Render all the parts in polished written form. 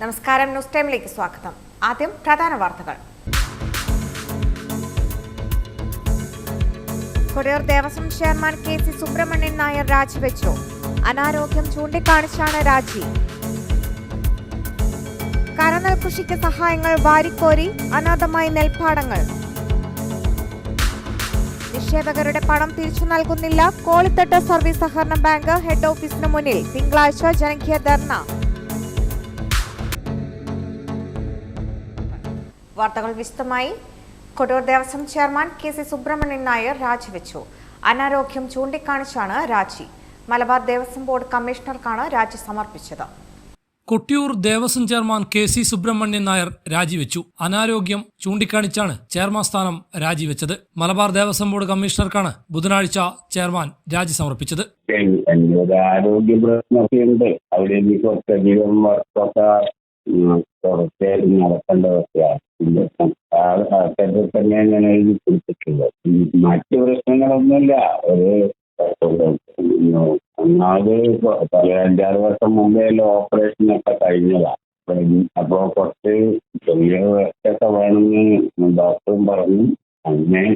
നമസ്കാരം, ന്യൂസ് ടൈമിലേക്ക് സ്വാഗതം. ആദ്യം പ്രധാന വാർത്തകൾ. Kodiyur Devaswom chairman K C Subramanian Nair രാജിവെച്ചു. അനാരോഗ്യം ചൂണ്ടിക്കാണിച്ചാണ് രാജി. കരനെൽ കൃഷിക്ക് സഹായങ്ങൾ വാരിക്കോരി അനാഥമായി നെൽപ്പാടങ്ങൾ. നിക്ഷേപകരുടെ പണം തിരിച്ചു നൽകുന്നില്ല. കോളിത്തട്ട് സർവീസ് സഹകരണ ബാങ്ക് ഹെഡ് ഓഫീസിന് മുന്നിൽ തിങ്കളാഴ്ച ജനകീയ ധർണ. വാർത്തകൾ വിശദമായി. Kodiyur Devaswom chairman K C Subramanian Nair രാജിവെച്ചു. അനാരോഗ്യം ചൂണ്ടിക്കാണിച്ചാണ് രാജി. മലബാർ ദേവസ്വം ബോർഡ് കമ്മീഷണർക്കാണ് രാജി സമർപ്പിച്ചത്. Kottiyoor Devaswom chairman K C Subramanian Nair രാജിവെച്ചു. അനാരോഗ്യം ചൂണ്ടിക്കാണിച്ചാണ് ചെയർമാൻ സ്ഥാനം രാജിവെച്ചത്. മലബാർ ദേവസ്വം ബോർഡ് കമ്മീഷണർക്കാണ് ബുധനാഴ്ച ചെയർമാൻ രാജി സമർപ്പിച്ചത്. ആരോഗ്യ പ്രശ്നമൊക്കെ ഉണ്ട്. അവിടെ കുറച്ചധികം വർക്കൊക്കെ തുടർച്ചയായിട്ട് നടക്കേണ്ടതൊക്കെയാണ്. തന്നെ ഞാൻ എഴുതി കൊടുത്തിട്ടുള്ളത്. മറ്റു പ്രശ്നങ്ങളൊന്നുമില്ല. ഒരു ഒന്നാമത് 5-6 വർഷം മുമ്പേ ഓപ്പറേഷനൊക്കെ കഴിഞ്ഞതാണ്. അപ്പൊ കുറച്ച് ചെറിയ റെസ്റ്റൊക്കെ വേണമെന്ന് ഡോക്ടറും പറഞ്ഞു. അങ്ങനെ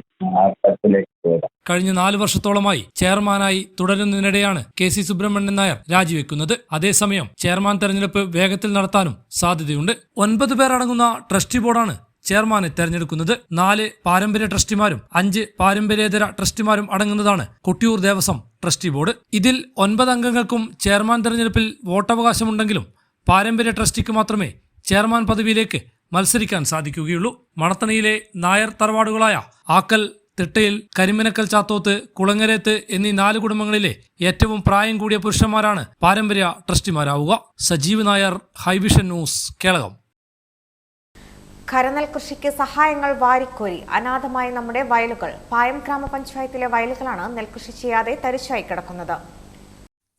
കഴിഞ്ഞ 4 വർഷത്തോളമായി ചെയർമാനായി തുടരുന്നതിനിടെയാണ് കെ സി സുബ്രഹ്മണ്യൻ നായർ രാജിവെക്കുന്നത്. അതേസമയം ചെയർമാൻ തെരഞ്ഞെടുപ്പ് വേഗത്തിൽ നടത്താനും സാധ്യതയുണ്ട്. 9 പേരടങ്ങുന്ന ട്രസ്റ്റി ബോർഡാണ് ചെയർമാനെ തെരഞ്ഞെടുക്കുന്നത്. 4 പാരമ്പര്യ ട്രസ്റ്റിമാരും 5 പാരമ്പര്യേതര ട്രസ്റ്റിമാരും അടങ്ങുന്നതാണ് കൊട്ടിയൂർ ദേവസ്വം ട്രസ്റ്റി ബോർഡ്. ഇതിൽ 9 അംഗങ്ങൾക്കും ചെയർമാൻ തെരഞ്ഞെടുപ്പിൽ വോട്ടവകാശമുണ്ടെങ്കിലും പാരമ്പര്യ ട്രസ്റ്റിക്ക് മാത്രമേ ചെയർമാൻ പദവിയിലേക്ക് മത്സരിക്കാൻ സാധിക്കുകയുള്ളൂ. മണത്തണിയിലെ നായർ തറവാടുകളായ ആക്കൽ, തിട്ടയിൽ, കരിമനക്കൽ, ചാത്തോത്ത്, കുളങ്ങരേത്ത് എന്നീ 4 കുടുംബങ്ങളിലെ ഏറ്റവും പ്രായം കൂടിയ പുരുഷന്മാരാണ് പാരമ്പര്യ ട്രസ്റ്റിമാരാവുക. സജീവ് നായർ, ഹൈവിഷൻ ന്യൂസ്, കേളകം. കരനെൽ കൃഷിക്ക് സഹായങ്ങൾ വാരിക്കോരി അനാഥമായ നമ്മുടെ വയലുകൾ. പായം ഗ്രാമപഞ്ചായത്തിലെ വയലുകളാണ് നെൽകൃഷി ചെയ്യാതെ തരിശായി കിടക്കുന്നത്.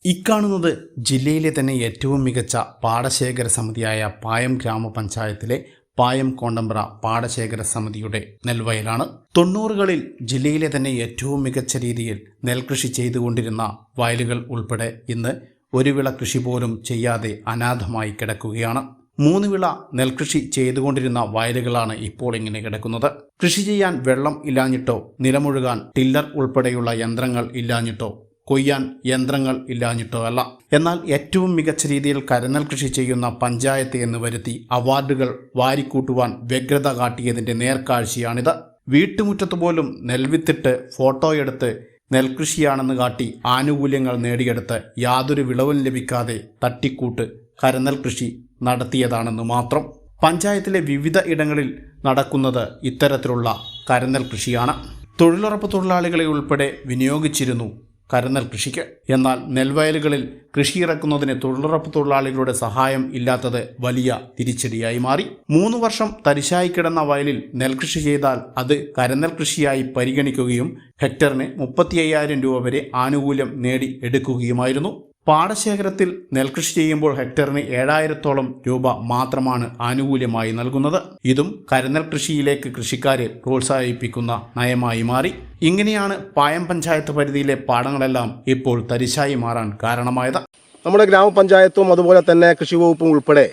ഇക്കാണുന്നത് ജില്ലയിലെ തന്നെ ഏറ്റവും മികച്ച പാടശേഖര സമിതിയായ പായം ഗ്രാമപഞ്ചായത്തിലെ പായം കോണ്ടമ്പ്ര പാടശേഖര സമിതിയുടെ നെൽവയലാണ്. 90കളിൽ ജില്ലയിലെ തന്നെ ഏറ്റവും മികച്ച രീതിയിൽ നെൽകൃഷി ചെയ്തുകൊണ്ടിരുന്ന വയലുകൾ ഉൾപ്പെടെ ഇന്ന് ഒരു വിള കൃഷി പോലും ചെയ്യാതെ അനാഥമായി കിടക്കുകയാണ്. 3 വിള നെൽകൃഷി ചെയ്തുകൊണ്ടിരുന്ന വയലുകളാണ് ഇപ്പോൾ ഇങ്ങനെ കിടക്കുന്നത്. കൃഷി ചെയ്യാൻ വെള്ളം ഇല്ലാഞ്ഞിട്ടോ, നിലമുഴുകാൻ ടില്ലർ ഉൾപ്പെടെയുള്ള യന്ത്രങ്ങൾ ഇല്ലാഞ്ഞിട്ടോ, കൊയ്യാൻ യന്ത്രങ്ങൾ ഇല്ലാഞ്ഞിട്ടോ അല്ല. എന്നാൽ ഏറ്റവും മികച്ച രീതിയിൽ കരനെൽ കൃഷി ചെയ്യുന്ന പഞ്ചായത്ത് എന്ന് വരുത്തി അവാർഡുകൾ വാരിക്കൂട്ടുവാൻ വ്യഗ്രത കാട്ടിയതിൻ്റെ നേർക്കാഴ്ചയാണിത്. വീട്ടുമുറ്റത്ത് പോലും നെൽവിത്തിട്ട് ഫോട്ടോയെടുത്ത് നെൽകൃഷിയാണെന്ന് കാട്ടി ആനുകൂല്യങ്ങൾ നേടിയെടുത്ത് യാതൊരു വിളവും ലഭിക്കാതെ തട്ടിക്കൂട്ട് കരനെൽ കൃഷി നടത്തിയതാണെന്ന് മാത്രം. പഞ്ചായത്തിലെ വിവിധ ഇടങ്ങളിൽ നടക്കുന്നത് ഇത്തരത്തിലുള്ള കരനെൽ കൃഷിയാണ്. തൊഴിലുറപ്പ് തൊഴിലാളികളെ ഉൾപ്പെടെ വിനിയോഗിച്ചിരുന്നു കരനെൽ കൃഷിക്ക്. എന്നാൽ നെൽവയലുകളിൽ കൃഷിയിറക്കുന്നതിന് തൊഴിലുറപ്പ് തൊഴിലാളികളുടെ സഹായം ഇല്ലാത്തത് വലിയ തിരിച്ചടിയായി മാറി. 3 വർഷം തരിശായി കിടന്ന വയലിൽ നെൽകൃഷി ചെയ്താൽ അത് കരനെൽ കൃഷിയായി പരിഗണിക്കുകയും ഹെക്ടറിന് 35,000 രൂപ വരെ ആനുകൂല്യം നേടി എടുക്കുകയുമായിരുന്നു. പാടശേഖരത്തിൽ നെൽകൃഷി ചെയ്യുമ്പോൾ ഹെക്ടറിന് 7,000-ഓളം രൂപ മാത്രമാണ് ആനുകൂല്യമായി നൽകുന്നത്. ഇതും കരനെൽ കൃഷിയിലേക്ക് കൃഷിക്കാരെ പ്രോത്സാഹിപ്പിക്കുന്ന നയമായി മാറി. ഇങ്ങനെയാണ് പായം പഞ്ചായത്ത് പരിധിയിലെ പാടങ്ങളെല്ലാം ഇപ്പോൾ തരിശായി മാറാൻ കാരണമായത്. നമ്മുടെ ഗ്രാമപഞ്ചായത്തും അതുപോലെ തന്നെ കൃഷി വകുപ്പും ഉൾപ്പെടെ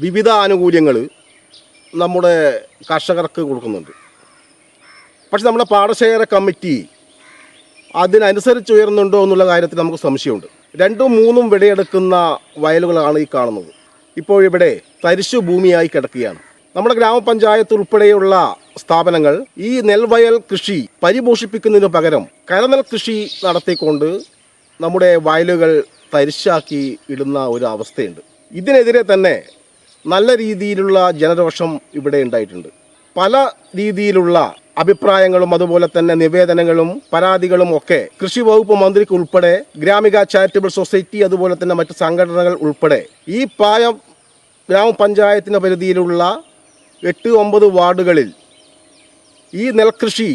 വിവിധ ആനുകൂല്യങ്ങൾ നമ്മുടെ കർഷകർക്ക് കൊടുക്കുന്നുണ്ട്. പക്ഷെ നമ്മുടെ പാടശേഖര കമ്മിറ്റി അതിനനുസരിച്ച് ഉയർന്നുണ്ടോ എന്നുള്ള കാര്യത്തിൽ നമുക്ക് സംശയമുണ്ട്. 2ഉം 3ഉം വിളയെടുക്കുന്ന വയലുകളാണ് ഈ കാണുന്നത്. ഇപ്പോൾ ഇവിടെ തരിശു ഭൂമിയായി കിടക്കുകയാണ്. നമ്മുടെ ഗ്രാമപഞ്ചായത്ത് ഉൾപ്പെടെയുള്ള സ്ഥാപനങ്ങൾ ഈ നെൽവയൽ കൃഷി പരിപോഷിപ്പിക്കുന്നതിന് പകരം കരനെൽ കൃഷി നടത്തിക്കൊണ്ട് നമ്മുടെ വയലുകൾ തരിശാക്കി ഇടുന്ന ഒരു അവസ്ഥയുണ്ട്. ഇതിനെതിരെ തന്നെ നല്ല രീതിയിലുള്ള ജനരോഷം ഇവിടെ ഉണ്ടായിട്ടുണ്ട്. പല രീതിയിലുള്ള അഭിപ്രായങ്ങളും അതുപോലെ തന്നെ നിവേദനങ്ങളും പരാതികളും ഒക്കെ കൃഷി വകുപ്പ് മന്ത്രിക്ക് ഉൾപ്പെടെ ഗ്രാമിക ചാരിറ്റബിൾ സൊസൈറ്റി അതുപോലെ തന്നെ മറ്റ് സംഘടനകൾ ഉൾപ്പെടെ ഈ പായം ഗ്രാമപഞ്ചായത്തിൻ്റെ പരിധിയിലുള്ള 8-9 വാർഡുകളിൽ ഈ നെൽകൃഷി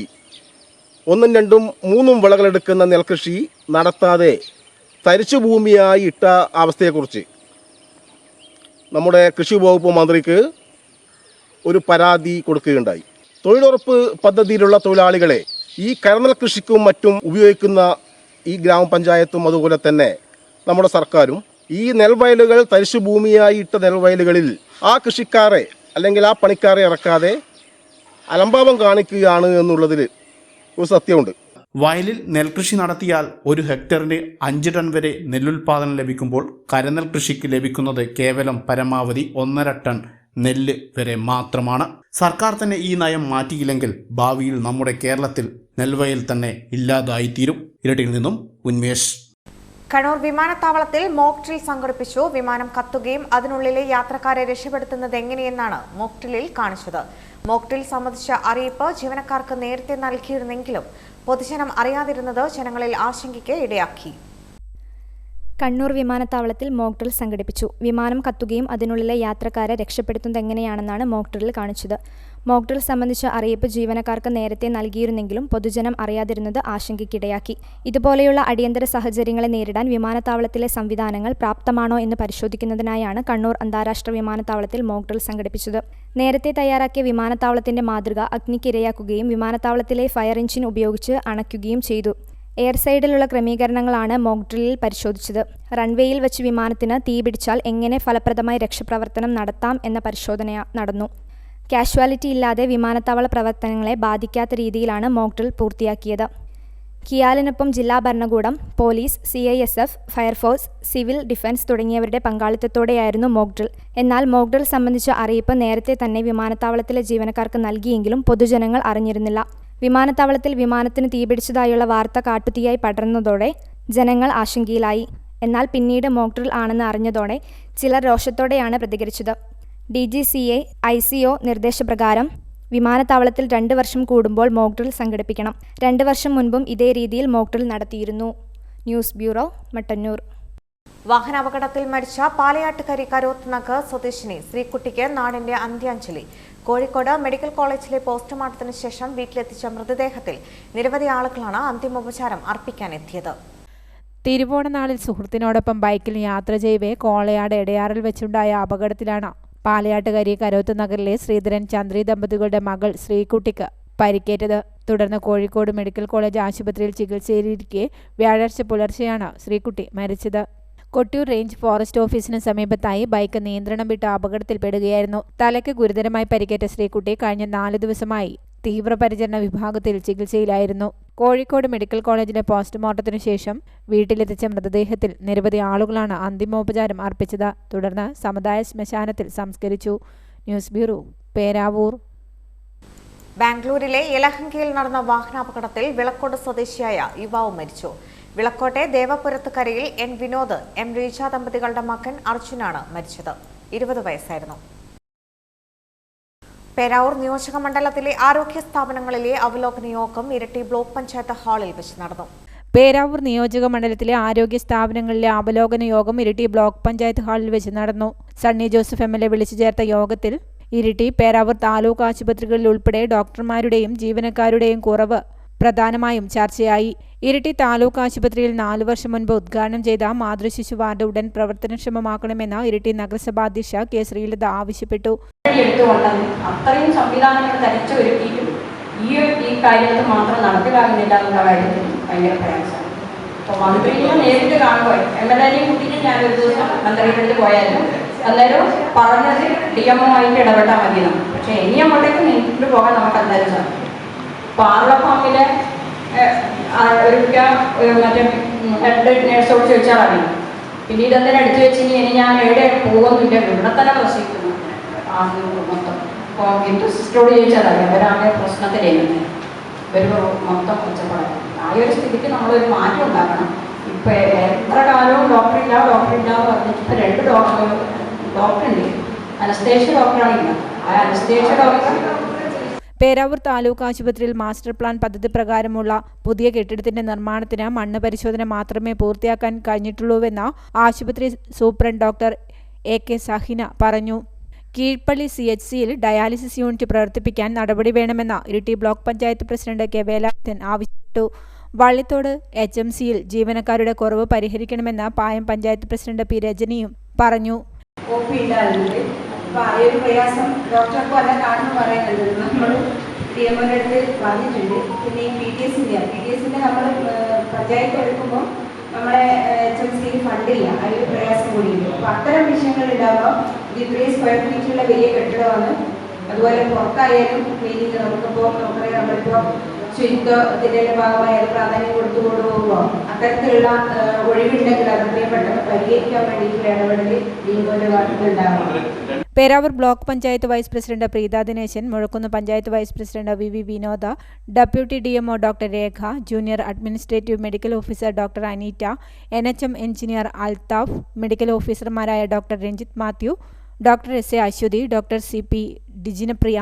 1ഉം 2ഉം 3ഉം വിളകളെടുക്കുന്ന നെൽകൃഷി നടത്താതെ തരിശു ഭൂമിയായി ഇട്ട അവസ്ഥയെക്കുറിച്ച് നമ്മുടെ കൃഷി വകുപ്പ് മന്ത്രിക്ക് ഒരു പരാതി കൊടുക്കുകയുണ്ടായി. തൊഴിലുറപ്പ് പദ്ധതിയിലുള്ള തൊഴിലാളികളെ ഈ കരനെൽ കൃഷിക്കും മറ്റും ഉപയോഗിക്കുന്ന ഈ ഗ്രാമപഞ്ചായത്തും അതുപോലെ തന്നെ നമ്മുടെ സർക്കാരും ഈ നെൽവയലുകൾ തരിശു ഭൂമിയായി ഇട്ട നെൽവയലുകളിൽ ആ കൃഷിക്കാരെ അല്ലെങ്കിൽ ആ പണിക്കാരെ ഇറക്കാതെ അലംഭാവം കാണിക്കുകയാണ് എന്നുള്ളതിൽ ഒരു സത്യമുണ്ട്. വയലിൽ നെൽകൃഷി നടത്തിയാൽ 1 ഹെക്ടറിന് 5 ടൺ വരെ നെല്ലുൽപാദനം ലഭിക്കുമ്പോൾ കരനെൽ കൃഷിക്ക് ലഭിക്കുന്നത് കേവലം പരമാവധി 1.5 ടൺ നെല്ല് വരെ മാത്രമാണ്. സർക്കാർ തന്നെ ഈ നയം മാറ്റിയില്ലെങ്കിൽ ഭാവിയിൽ നമ്മുടെ കേരളത്തിൽ നെൽവയൽ തന്നെ ഇല്ലാതായിത്തീരും. ഇരട്ടിയിൽ നിന്നും ഉന്മേഷ്. കണ്ണൂർ വിമാനത്താവളത്തിൽ മോക്ക് ഡ്രിൽ സംഘടിപ്പിച്ചു. വിമാനം കത്തുകയും അതിനുള്ളിലെ യാത്രക്കാരെ രക്ഷപ്പെടുത്തുന്നത് എങ്ങനെയെന്നാണ് മോക്ക് ഡ്രില്ലിൽ കാണിച്ചത്. മോക്ക് ഡ്രിൽ സംബന്ധിച്ച അറിയിപ്പ് ജീവനക്കാർക്ക് നേരത്തെ നൽകിയിരുന്നെങ്കിലും പൊതുജനം അറിയാതിരുന്നത് ജനങ്ങളിൽ ആശങ്കയ്ക്ക് ഇടയാക്കി. കണ്ണൂർ വിമാനത്താവളത്തിൽ മോക്ക് ഡ്രിൽ സംഘടിപ്പിച്ചു. വിമാനം കത്തുകയും അതിനുള്ളിലെ യാത്രക്കാരെ രക്ഷപ്പെടുത്തുന്നത് എങ്ങനെയാണെന്നാണ് മോക്ക് ഡ്രിൽ കാണിച്ചത്. മോക്ക് ഡ്രിൽ സംബന്ധിച്ച അറിയിപ്പ് ജീവനക്കാർക്ക് നേരത്തെ നൽകിയിരുന്നെങ്കിലും പൊതുജനം അറിയാതിരുന്നത് ആശങ്കയ്ക്കിടയാക്കി. ഇതുപോലെയുള്ള അടിയന്തര സാഹചര്യങ്ങളെ നേരിടാൻ വിമാനത്താവളത്തിലെ സംവിധാനങ്ങൾ പ്രാപ്തമാണോ എന്ന് പരിശോധിക്കുന്നതിനായാണ് കണ്ണൂർ അന്താരാഷ്ട്ര വിമാനത്താവളത്തിൽ മോക്ക് ഡ്രിൽ സംഘടിപ്പിച്ചത്. നേരത്തെ തയ്യാറാക്കിയ വിമാനത്താവളത്തിന്റെ മാതൃക അഗ്നിക്കിരയാക്കുകയും വിമാനത്താവളത്തിലെ ഫയർ എഞ്ചിൻ ഉപയോഗിച്ച് അണയ്ക്കുകയും ചെയ്തു. എയർ സൈഡിലുള്ള ക്രമീകരണങ്ങളാണ് മോക്ക് ഡ്രില്ലിൽ പരിശോധിച്ചത്. റൺവേയിൽ വെച്ച് വിമാനത്തിന് തീപിടിച്ചാൽ എങ്ങനെ ഫലപ്രദമായി രക്ഷാപ്രവർത്തനം നടത്താം എന്ന പരിശോധന നടന്നു. കാഷ്വാലിറ്റി ഇല്ലാതെ വിമാനത്താവള പ്രവർത്തനങ്ങളെ ബാധിക്കാത്ത രീതിയിലാണ് മോക്ക് ഡ്രിൽ പൂർത്തിയാക്കിയത്. കിയാലിനൊപ്പം ജില്ലാ ഭരണകൂടം, police, CISF, fire force, civil defence തുടങ്ങിയവരുടെ പങ്കാളിത്തത്തോടെയായിരുന്നു മോക്ക് ഡ്രിൽ. എന്നാൽ മോക്ക് ഡ്രിൽ സംബന്ധിച്ച അറിയിപ്പ് നേരത്തെ തന്നെ വിമാനത്താവളത്തിലെ ജീവനക്കാർക്ക് നൽകിയെങ്കിലും പൊതുജനങ്ങൾ അറിഞ്ഞിരുന്നില്ല. വിമാനത്താവളത്തിൽ വിമാനത്തിന് തീപിടിച്ചതായുള്ള വാർത്ത കാട്ടുതീയായി പടർന്നതോടെ ജനങ്ങൾ ആശങ്കയിലായി. എന്നാൽ പിന്നീട് മോക്ക് ഡ്രിൽ ആണെന്ന് അറിഞ്ഞതോടെ ചിലർ രോഷത്തോടെയാണ് പ്രതികരിച്ചത്. DGCA ICO നിർദ്ദേശപ്രകാരം വിമാനത്താവളത്തിൽ 2 വർഷം കൂടുമ്പോൾ മോക്ക് ഡ്രിൽ സംഘടിപ്പിക്കണം. 2 വർഷം മുൻപും ഇതേ രീതിയിൽ മോക്ക് ഡ്രിൽ നടത്തിയിരുന്നു. News bureau, Mattannur. വാഹനാപകടത്തിൽ മരിച്ച പാലയാട്ടുകരി കരോത്തുനക്ക് സ്വദേശിനി ശ്രീകുട്ടിക്ക് നാടിന്റെ അന്ത്യാഞ്ജലി. കോഴിക്കോട് മെഡിക്കൽ കോളേജിലെ പോസ്റ്റ്മോർട്ടത്തിന് ശേഷം വീട്ടിലെത്തിച്ച മൃതദേഹത്തിൽ നിരവധി ആളുകളാണ് അന്തിമോപചാരം അർപ്പിക്കാനെത്തിയത്. തിരുവോണനാളിൽ സുഹൃത്തിനോടൊപ്പം ബൈക്കിൽ യാത്ര ചെയ്യവേ കോളയാട് എടയാറിൽ വെച്ചുണ്ടായ അപകടത്തിലാണ് പാലയാട്ടുകരി കരോത്ത് നഗറിലെ ശ്രീധരൻ ചന്ദ്രി ദമ്പതികളുടെ മകൾ ശ്രീകുട്ടിക്ക് പരിക്കേറ്റത്. തുടർന്ന് കോഴിക്കോട് മെഡിക്കൽ കോളേജ് ആശുപത്രിയിൽ ചികിത്സയിലിരിക്കെ വ്യാഴാഴ്ച പുലർച്ചെയാണ് ശ്രീകുട്ടി മരിച്ചത്. കൊട്ടിയൂർ റേഞ്ച് ഫോറസ്റ്റ് ഓഫീസിന് സമീപത്തായി ബൈക്ക് നിയന്ത്രണം വിട്ട അപകടത്തിൽപ്പെടുകയായിരുന്നു. തലയ്ക്ക് ഗുരുതരമായി പരിക്കേറ്റ ശ്രീകുട്ടി കഴിഞ്ഞ 4 ദിവസമായി തീവ്രപരിചരണ വിഭാഗത്തിൽ ചികിത്സയിലായിരുന്നു. കോഴിക്കോട് മെഡിക്കൽ കോളേജിലെ പോസ്റ്റ്മോർട്ടത്തിനു ശേഷം വീട്ടിലെത്തിച്ച മൃതദേഹത്തിൽ നിരവധി ആളുകളാണ് അന്തിമോപചാരം അർപ്പിച്ചത്. തുടർന്ന് സമുദായ ശ്മശാനത്തിൽ സംസ്കരിച്ചു. News bureau, Peravoor. ബാംഗ്ലൂരിലെ യലഹങ്കയിൽ നടന്ന വാഹനാപകടത്തിൽ വിളക്കോട് സ്വദേശിയായ യുവാവ് മരിച്ചു. വിളക്കോട്ടെ ദേവപുരത്ത് കരയിൽ N വിനോദ്, M റീജ ദമ്പതികളുടെ മകൻ അർജുനാണ് മരിച്ചത്. 20 വയസ്സായിരുന്നു. പേരാവൂർ നിയോജക മണ്ഡലത്തിലെ ആരോഗ്യ സ്ഥാപനങ്ങളിലെ അവലോകന യോഗം ഇരട്ടി ബ്ലോക്ക് പഞ്ചായത്ത് ഹാളിൽ വെച്ച് നടന്നു. പേരാവൂർ നിയോജക മണ്ഡലത്തിലെ ആരോഗ്യ സ്ഥാപനങ്ങളിലെ അവലോകന യോഗം ഇരിട്ടി ബ്ലോക്ക് പഞ്ചായത്ത് ഹാളിൽ വെച്ച് നടന്നു. സണ്ണി ജോസഫ് MLA വിളിച്ചു ചേർത്ത യോഗത്തിൽ ഇരിട്ടി, പേരാവൂർ താലൂക്ക് ആശുപത്രികളിൽ ഉൾപ്പെടെ ഡോക്ടർമാരുടെയും ജീവനക്കാരുടെയും കുറവ് പ്രധാനമായും ചർച്ചയായി. ഇരിട്ടി താലൂക്ക് ആശുപത്രിയിൽ 4 വർഷം മുൻപ് ഉദ്ഘാടനം ചെയ്ത മാതൃശിശു വാർഡ് ഉടൻ പ്രവർത്തനക്ഷമമാക്കണമെന്ന് ഇരിട്ടി നഗരസഭാ അധ്യക്ഷ K. ശ്രീലത ആവശ്യപ്പെട്ടു. അത്രയും സംവിധാനങ്ങൾ തരിച്ചൊരുക്കിയിട്ടും ഈ കാര്യത്തിൽ മാത്രം നടപ്പിലാകുന്നില്ല എന്നുള്ള കാര്യത്തിൽ ഭയങ്കര പ്രയാസമാണ്. അപ്പോൾ മന്ത്രിയെ നേരിട്ട് കാണുമ്പോൾ MLA കുട്ടിക്ക് ഞാനൊരു ദിവസം മന്ത്രിയുടെ അടുത്ത് പോയാലും അന്നേരം പറഞ്ഞത് DMO ആയിട്ട് ഇടപെട്ടാൽ മതിയെന്നാണ്. പക്ഷേ ഇനി അങ്ങോട്ടേക്ക് നീട്ടിട്ട് പോകാൻ നമുക്ക് എന്തായാലും സാധിക്കും. പാർല ഫാമിലെ മറ്റേ ഹെഡ് നേഴ്സോട് ചോദിച്ചാൽ അറിയാം. പിന്നീട് എന്തിനും എടുത്തു വെച്ചിനി ഇനി ഞാൻ എവിടെ പോകുന്നില്ല, ഇവിടെ തന്നെ പ്രസവിക്കുന്നു മൊത്തം. അപ്പോൾ എന്ത് സിസ്റ്ററോട് ചോദിച്ചാൽ അറിയാം, അവരാണ് പ്രശ്നത്തിലേക്കുന്നത്, ഇവർ മൊത്തം ഒച്ചപ്പെടാം. ആ ഒരു സ്ഥിതിക്ക് നമ്മളൊരു മാറ്റം ഉണ്ടാക്കണം. ഇപ്പം എത്ര കാലവും ഡോക്ടറില്ല പറഞ്ഞിട്ട് ഇപ്പോൾ 2 ഡോക്ടറുണ്ട്. അനസ്തേഷ്യ ഡോക്ടറാണ് ഇല്ല. ആ അനസ്തേഷ്യ ഡോക്ടർ പേരാവൂർ താലൂക്ക് ആശുപത്രിയിൽ മാസ്റ്റർ പ്ലാൻ പദ്ധതി പ്രകാരമുള്ള പുതിയ കെട്ടിടത്തിന്റെ നിർമ്മാണത്തിന് മണ്ണ് പരിശോധന മാത്രമേ പൂർത്തിയാക്കാൻ കഴിഞ്ഞിട്ടുള്ളൂവെന്ന് ആശുപത്രി സൂപ്രണ്ട് ഡോക്ടർ AK സഹിന പറഞ്ഞു. കീഴ്പള്ളി CHCയിൽ ഡയാലിസിസ് യൂണിറ്റ് പ്രവർത്തിപ്പിക്കാൻ നടപടി വേണമെന്ന് Iritty block panchayat president K. Velayudhan ആവശ്യപ്പെട്ടു. വള്ളിത്തോട് HMCയിൽ ജീവനക്കാരുടെ കുറവ് പരിഹരിക്കണമെന്ന് പായം പഞ്ചായത്ത് പ്രസിഡന്റ് P. രജനിയും പറഞ്ഞു. അപ്പോൾ ആ ഒരു പ്രയാസം ഡോക്ടർക്ക് വല്ല കാണുമെന്ന് പറയുന്നുണ്ട്. നമ്മൾ DMOയുടെ അടുത്ത് പറഞ്ഞിട്ടുണ്ട്. പിന്നെ ഈ PTSൻ്റെ നമ്മൾ പഞ്ചായത്ത് എടുക്കുമ്പോൾ നമ്മളെ HMC ഫണ്ടില്ല, അതിൽ പ്രയാസം കൂടിയുണ്ട്. അപ്പോൾ അത്തരം വിഷയങ്ങൾ ഉണ്ടാകുമ്പോൾ ഇത് ഇത്രയും സ്ക്വയർ ഫീറ്റുള്ള വലിയ കെട്ടിടമാണ്. അതുപോലെ പുറത്തായാലും ക്ലീനിങ് നമുക്കിപ്പോൾ നമുക്കറിയാം, നമ്മളിപ്പോൾ ശുചിത്വത്തിൻ്റെ ഭാഗമായി അത് പ്രാധാന്യം കൊടുത്തു കൊണ്ടുപോകുമ്പോൾ അത്തരത്തിലുള്ള ഒഴിവുണ്ടെങ്കിൽ അത് എത്രയും പെട്ടെന്ന് പരിഹരിക്കാൻ വേണ്ടിയിട്ടുള്ള ഇടപെടൽ ഡീൻകോന്റെ ഭാഗത്ത് ഉണ്ടാകും. Peravoor block panchayat vice president Preetha Dineshan, Muzhakkunnu panchayat vice president VV Vinoda, deputy DMO doctor Rekha, junior administrative medical officer doctor Aneeta, NHM engineer Althaf, medical ഓഫീസർമാരായ doctor Ranjith Mathew, doctor SA Aswathi, doctor CP Dijinapriya,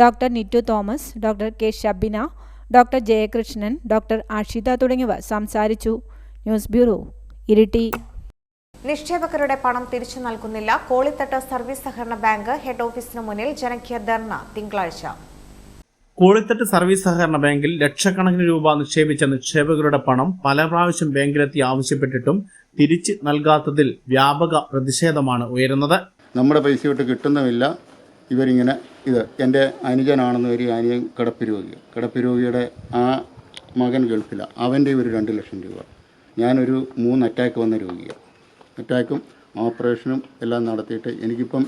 doctor Nittu Thomas, doctor K Shabina, doctor Jayakrishnan, doctor Ashitha തുടങ്ങിയവർ സംസാരിച്ചു. News bureau, Iritty. നിക്ഷേപകരുടെ പണം തിരിച്ചു നൽകുന്നില്ല. കോളിത്തട്ട് സർവീസ് സഹകരണ ബാങ്ക് ഹെഡ് ഓഫീസിന് മുന്നിൽ ജനകീയ ധർണ തിങ്കളാഴ്ച. കോളിത്തട്ട് സർവീസ് സഹകരണ ബാങ്കിൽ ലക്ഷക്കണക്കിന് രൂപ നിക്ഷേപിച്ച നിക്ഷേപകരുടെ പണം പല പ്രാവശ്യം ബാങ്കിലെത്തി ആവശ്യപ്പെട്ടിട്ടും തിരിച്ചു നൽകാത്തതിൽ വ്യാപക പ്രതിഷേധമാണ് ഉയരുന്നത്. നമ്മുടെ പൈസ വിട്ട് കിട്ടുന്നുമില്ല. ഇവരിങ്ങനെ ഇത് എൻ്റെ അനുജനാണെന്ന് ഒരു അനുജൻ കിടപ്പിരോഗിയുടെ ആ മകൻ ഗൾഫിലാണ്, അവൻ്റെ ഒരു 2 ലക്ഷം രൂപ. ഞാനൊരു 3 അറ്റാക്ക് വന്ന രോഗിയാണ്. അറ്റാക്കും ഓപ്പറേഷനും എല്ലാം നടത്തിയിട്ട് എനിക്കിപ്പം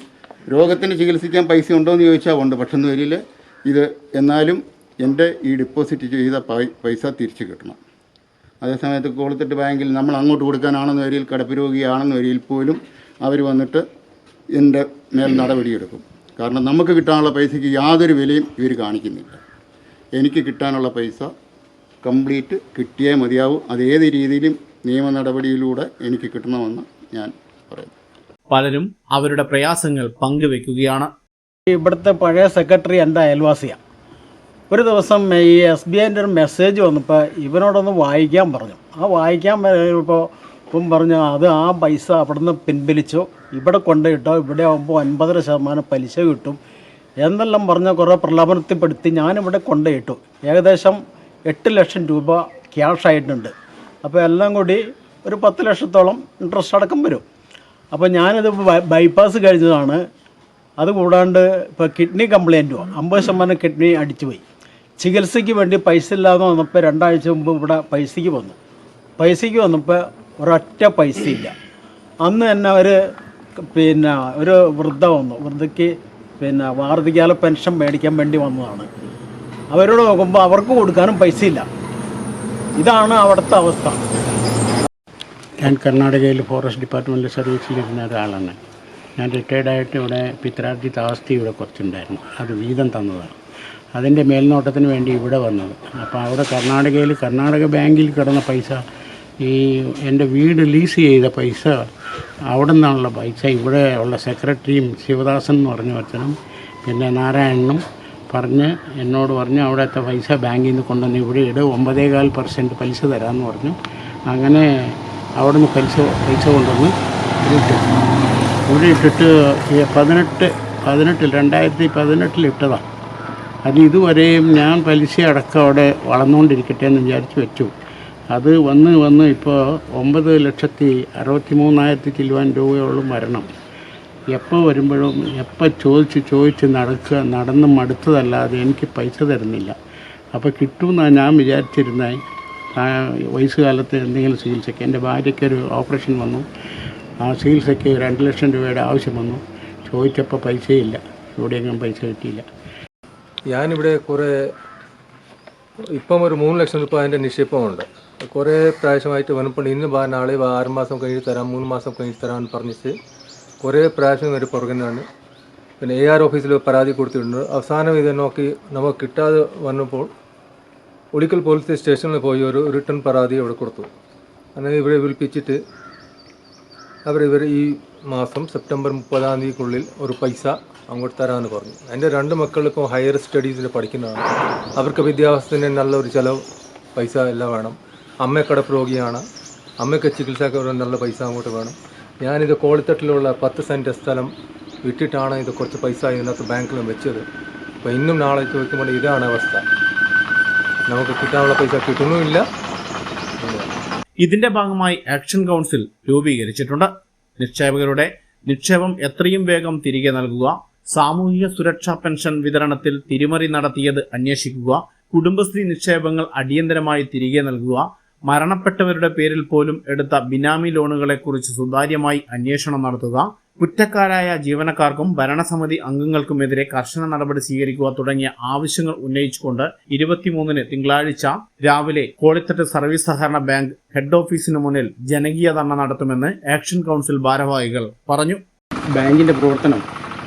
രോഗത്തിന് ചികിത്സിക്കാൻ പൈസ ഉണ്ടോ എന്ന് ചോദിച്ചാൽ ഉണ്ട്. പക്ഷെ വരിയിൽ ഇത് എന്നാലും എൻ്റെ ഈ ഡിപ്പോസിറ്റ് ചെയ്ത പൈസ തിരിച്ചു കിട്ടണം. അതേസമയത്ത് കോളിത്തട്ട് ബാങ്കിൽ നമ്മൾ അങ്ങോട്ട് കൊടുക്കാനാണെന്ന് വരിയിൽ കിടപ്പിരോഗിയാണെന്ന് വരിയിൽ പോലും അവർ വന്നിട്ട് എൻ്റെ മേൽ നടപടിയെടുക്കും. കാരണം നമുക്ക് കിട്ടാനുള്ള പൈസയ്ക്ക് യാതൊരു വിലയും ഇവർ കാണിക്കുന്നില്ല. എനിക്ക് കിട്ടാനുള്ള പൈസ കംപ്ലീറ്റ് കിട്ടിയേ മതിയാവൂ. അതേത് രീതിയിലും നിയമ നടപടിയിലൂടെ എനിക്ക് കിട്ടണമെന്ന് ഞാൻ പറയുന്നു. പലരും അവരുടെ പ്രയാസങ്ങൾ പങ്കുവെക്കുകയാണ്. ഇവിടുത്തെ പഴയ സെക്രട്ടറി എൻ്റെ അയൽവാസിയാണ്. ഒരു ദിവസം ഈ SBIൻ്റെ ഒരു മെസ്സേജ് വന്നപ്പോൾ ഇവനോടൊന്ന് വായിക്കാൻ പറഞ്ഞു. ആ വായിക്കാൻ വരുമ്പോൾ ഇപ്പം പറഞ്ഞു അത് ആ പൈസ അവിടെ നിന്ന് പിൻവലിച്ചു, ഇവിടെ കൊണ്ടുപോയിട്ടോ, ഇവിടെ ആകുമ്പോൾ 50% പലിശ കിട്ടും എന്നെല്ലാം പറഞ്ഞ കുറേ പ്രലോഭനത്തിൽപ്പെടുത്തി ഞാനിവിടെ കൊണ്ടുപോയിട്ടു. ഏകദേശം 8 ലക്ഷം രൂപ ക്യാഷ് ആയിട്ടുണ്ട്. അപ്പോൾ എല്ലാം കൂടി ഒരു 10 ലക്ഷത്തോളം ഇൻട്രസ്റ്റ് അടക്കം വരും. അപ്പോൾ ഞാനിത് ബൈപ്പാസ് കഴിഞ്ഞതാണ്. അതുകൂടാണ്ട് ഇപ്പോൾ കിഡ്നി കംപ്ലയിൻറ്റും 50% കിഡ്നി അടിച്ചുപോയി. ചികിത്സയ്ക്ക് വേണ്ടി പൈസ ഇല്ലാതെ വന്നപ്പോൾ 2 ആഴ്ച മുമ്പ് ഇവിടെ പൈസയ്ക്ക് വന്നപ്പോൾ ഒരൊറ്റ പൈസ ഇല്ല. അന്ന് തന്നെ ഒരു വൃദ്ധ വന്നു. വൃദ്ധയ്ക്ക് വാർദ്ധക്യകാല പെൻഷൻ മേടിക്കാൻ വേണ്ടി വന്നതാണ്. അവരോട് നോക്കുമ്പോൾ അവർക്ക് കൊടുക്കാനും പൈസ ഇല്ല. ഇതാണ് അവിടുത്തെ അവസ്ഥ. ഞാൻ കർണാടകയിൽ ഫോറസ്റ്റ് ഡിപ്പാർട്ട്മെൻറ്റിൽ സർവീസിലിരുന്ന ഒരാളാണ്. ഞാൻ റിട്ടയർഡായിട്ട് ഇവിടെ പിത്രാർജിത ആസ്തി ഇവിടെ കുറച്ചുണ്ടായിരുന്നു, അത് വീതം തന്നതാണ്. അതിൻ്റെ മേൽനോട്ടത്തിന് വേണ്ടി ഇവിടെ വന്നത്. അപ്പോൾ അവിടെ കർണാടക ബാങ്കിൽ കിടന്ന പൈസ, ഈ എൻ്റെ വീട് ലീസ് ചെയ്ത പൈസ, അവിടെ നിന്നുള്ള പൈസ ഇവിടെ ഉള്ള സെക്രട്ടറിയും ശിവദാസൻ എന്ന് പറഞ്ഞ ഒരുത്തനും പിന്നെ നാരായണനും എന്നോട് പറഞ്ഞു അവിടുത്തെ പൈസ ബാങ്കിൽ നിന്ന് കൊണ്ടുവന്ന് ഇവിടെ ഇട്, 9.25% പലിശ തരാമെന്ന് പറഞ്ഞു. അങ്ങനെ അവിടെ നിന്ന് പൈസ കൊണ്ടുവന്ന് ഇവിടെ ഇട്ടിട്ട് 2018 ഇട്ടതാണ്. അത് ഇതുവരെയും ഞാൻ പലിശ അടക്കം അവിടെ വളർന്നുകൊണ്ടിരിക്കട്ടെ എന്ന് വിചാരിച്ച് വെച്ചു. അത് വന്ന് ഇപ്പോൾ 9,63,000 ചില്ലുവാൻ രൂപയോളം വരണം. എപ്പോൾ വരുമ്പോഴും ചോദിച്ച് നടന്ന് മടുത്തതല്ലാതെ എനിക്ക് പൈസ തരുന്നില്ല. അപ്പോൾ കിട്ടുമെന്നാണ് ഞാൻ വിചാരിച്ചിരുന്നത്. വയസ്സുകാലത്ത് എന്തെങ്കിലും ചികിത്സയ്ക്ക് എൻ്റെ ഭാര്യയ്ക്കൊരു ഓപ്പറേഷൻ വന്നു. ആ ചികിത്സയ്ക്ക് 2 ലക്ഷം രൂപയുടെ ആവശ്യം വന്നു. ചോദിച്ചപ്പോൾ പൈസയില്ല, എവിടെയെങ്കിലും പൈസ കിട്ടിയില്ല. ഞാനിവിടെ ഇപ്പം ഒരു 3 ലക്ഷം രൂപ എൻ്റെ നിക്ഷേപമുണ്ട്. കുറേ പ്രാവശ്യമായിട്ട് വന്നപ്പോൾ ഇന്ന് നാളെ 6 മാസം കഴിഞ്ഞ് തരാം, 3 മാസം കഴിഞ്ഞ് തരാമെന്ന് പറഞ്ഞിട്ട് കുറേ പ്രാവശ്യം ഒരു പുറകിനാണ്. പിന്നെ AR ഓഫീസിൽ പരാതി കൊടുത്തിട്ടുണ്ട്. അവസാനം ഇത് നോക്കി നമുക്ക് കിട്ടാതെ വന്നപ്പോൾ ഉളിക്കൽ പോലീസ് സ്റ്റേഷനിൽ പോയി ഒരു റിട്ടേൺ പരാതി അവിടെ കൊടുത്തു. അങ്ങനെ ഇവരെ വിളിപ്പിച്ചിട്ട് ഇവർ ഈ മാസം സെപ്റ്റംബർ 30 ഒരു പൈസ അങ്ങോട്ട് തരാമെന്ന് പറഞ്ഞു. എൻ്റെ 2 മക്കളിപ്പോൾ ഹയർ സ്റ്റഡീസിന് പഠിക്കുന്നതാണ്. അവർക്ക് വിദ്യാഭ്യാസത്തിന് നല്ലൊരു ചിലവ് പൈസ എല്ലാം വേണം. അമ്മ കിടപ്പ് അമ്മയ്ക്ക് ചികിത്സയ്ക്ക് നല്ല പൈസ അങ്ങോട്ട് വേണം. ഞാനിത് കോളിത്തട്ടിലുള്ള 10 സെൻറ്റ് സ്ഥലം വിട്ടിട്ടാണ് ഇത് കുറച്ച് പൈസ ഇതിനകത്ത് ബാങ്കിലും വെച്ചത്. അപ്പോൾ ഇന്നും നാളെ ചോദിക്കുമ്പോൾ ഇതാണ് അവസ്ഥ. നമുക്ക് കിട്ടാനുള്ള പൈസ കിട്ടുന്നുമില്ല. ഇതിന്റെ ഭാഗമായി ആക്ഷൻ കൗൺസിൽ രൂപീകരിച്ചിട്ടുണ്ട്. നിക്ഷേപകരുടെ നിക്ഷേപം എത്രയും വേഗം തിരികെ നൽകുക, സാമൂഹിക സുരക്ഷാ പെൻഷൻ വിതരണത്തിൽ തിരിമറി നടത്തിയത് അന്വേഷിക്കുക, കുടുംബശ്രീ നിക്ഷേപങ്ങൾ അടിയന്തരമായി തിരികെ നൽകുക, മരണപ്പെട്ടവരുടെ പേരിൽ പോലും എടുത്ത ബിനാമി ലോണുകളെക്കുറിച്ച് സുതാര്യമായി അന്വേഷണം നടത്തുക, കുറ്റക്കാരായ ജീവനക്കാർക്കും ഭരണസമിതി അംഗങ്ങൾക്കുമെതിരെ കർശന നടപടി സ്വീകരിക്കുക തുടങ്ങിയ ആവശ്യങ്ങൾ ഉന്നയിച്ചുകൊണ്ട് 23-ന് തിങ്കളാഴ്ച രാവിലെ കോളിത്തട്ട് സർവീസ് സഹകരണ ബാങ്ക് ഹെഡ് ഓഫീസിന് മുന്നിൽ ജനകീയ ധർണ്ണ നടത്തുമെന്ന് ആക്ഷൻ കൗൺസിൽ ഭാരവാഹികൾ പറഞ്ഞു. ബാങ്കിൻ്റെ പ്രവർത്തനം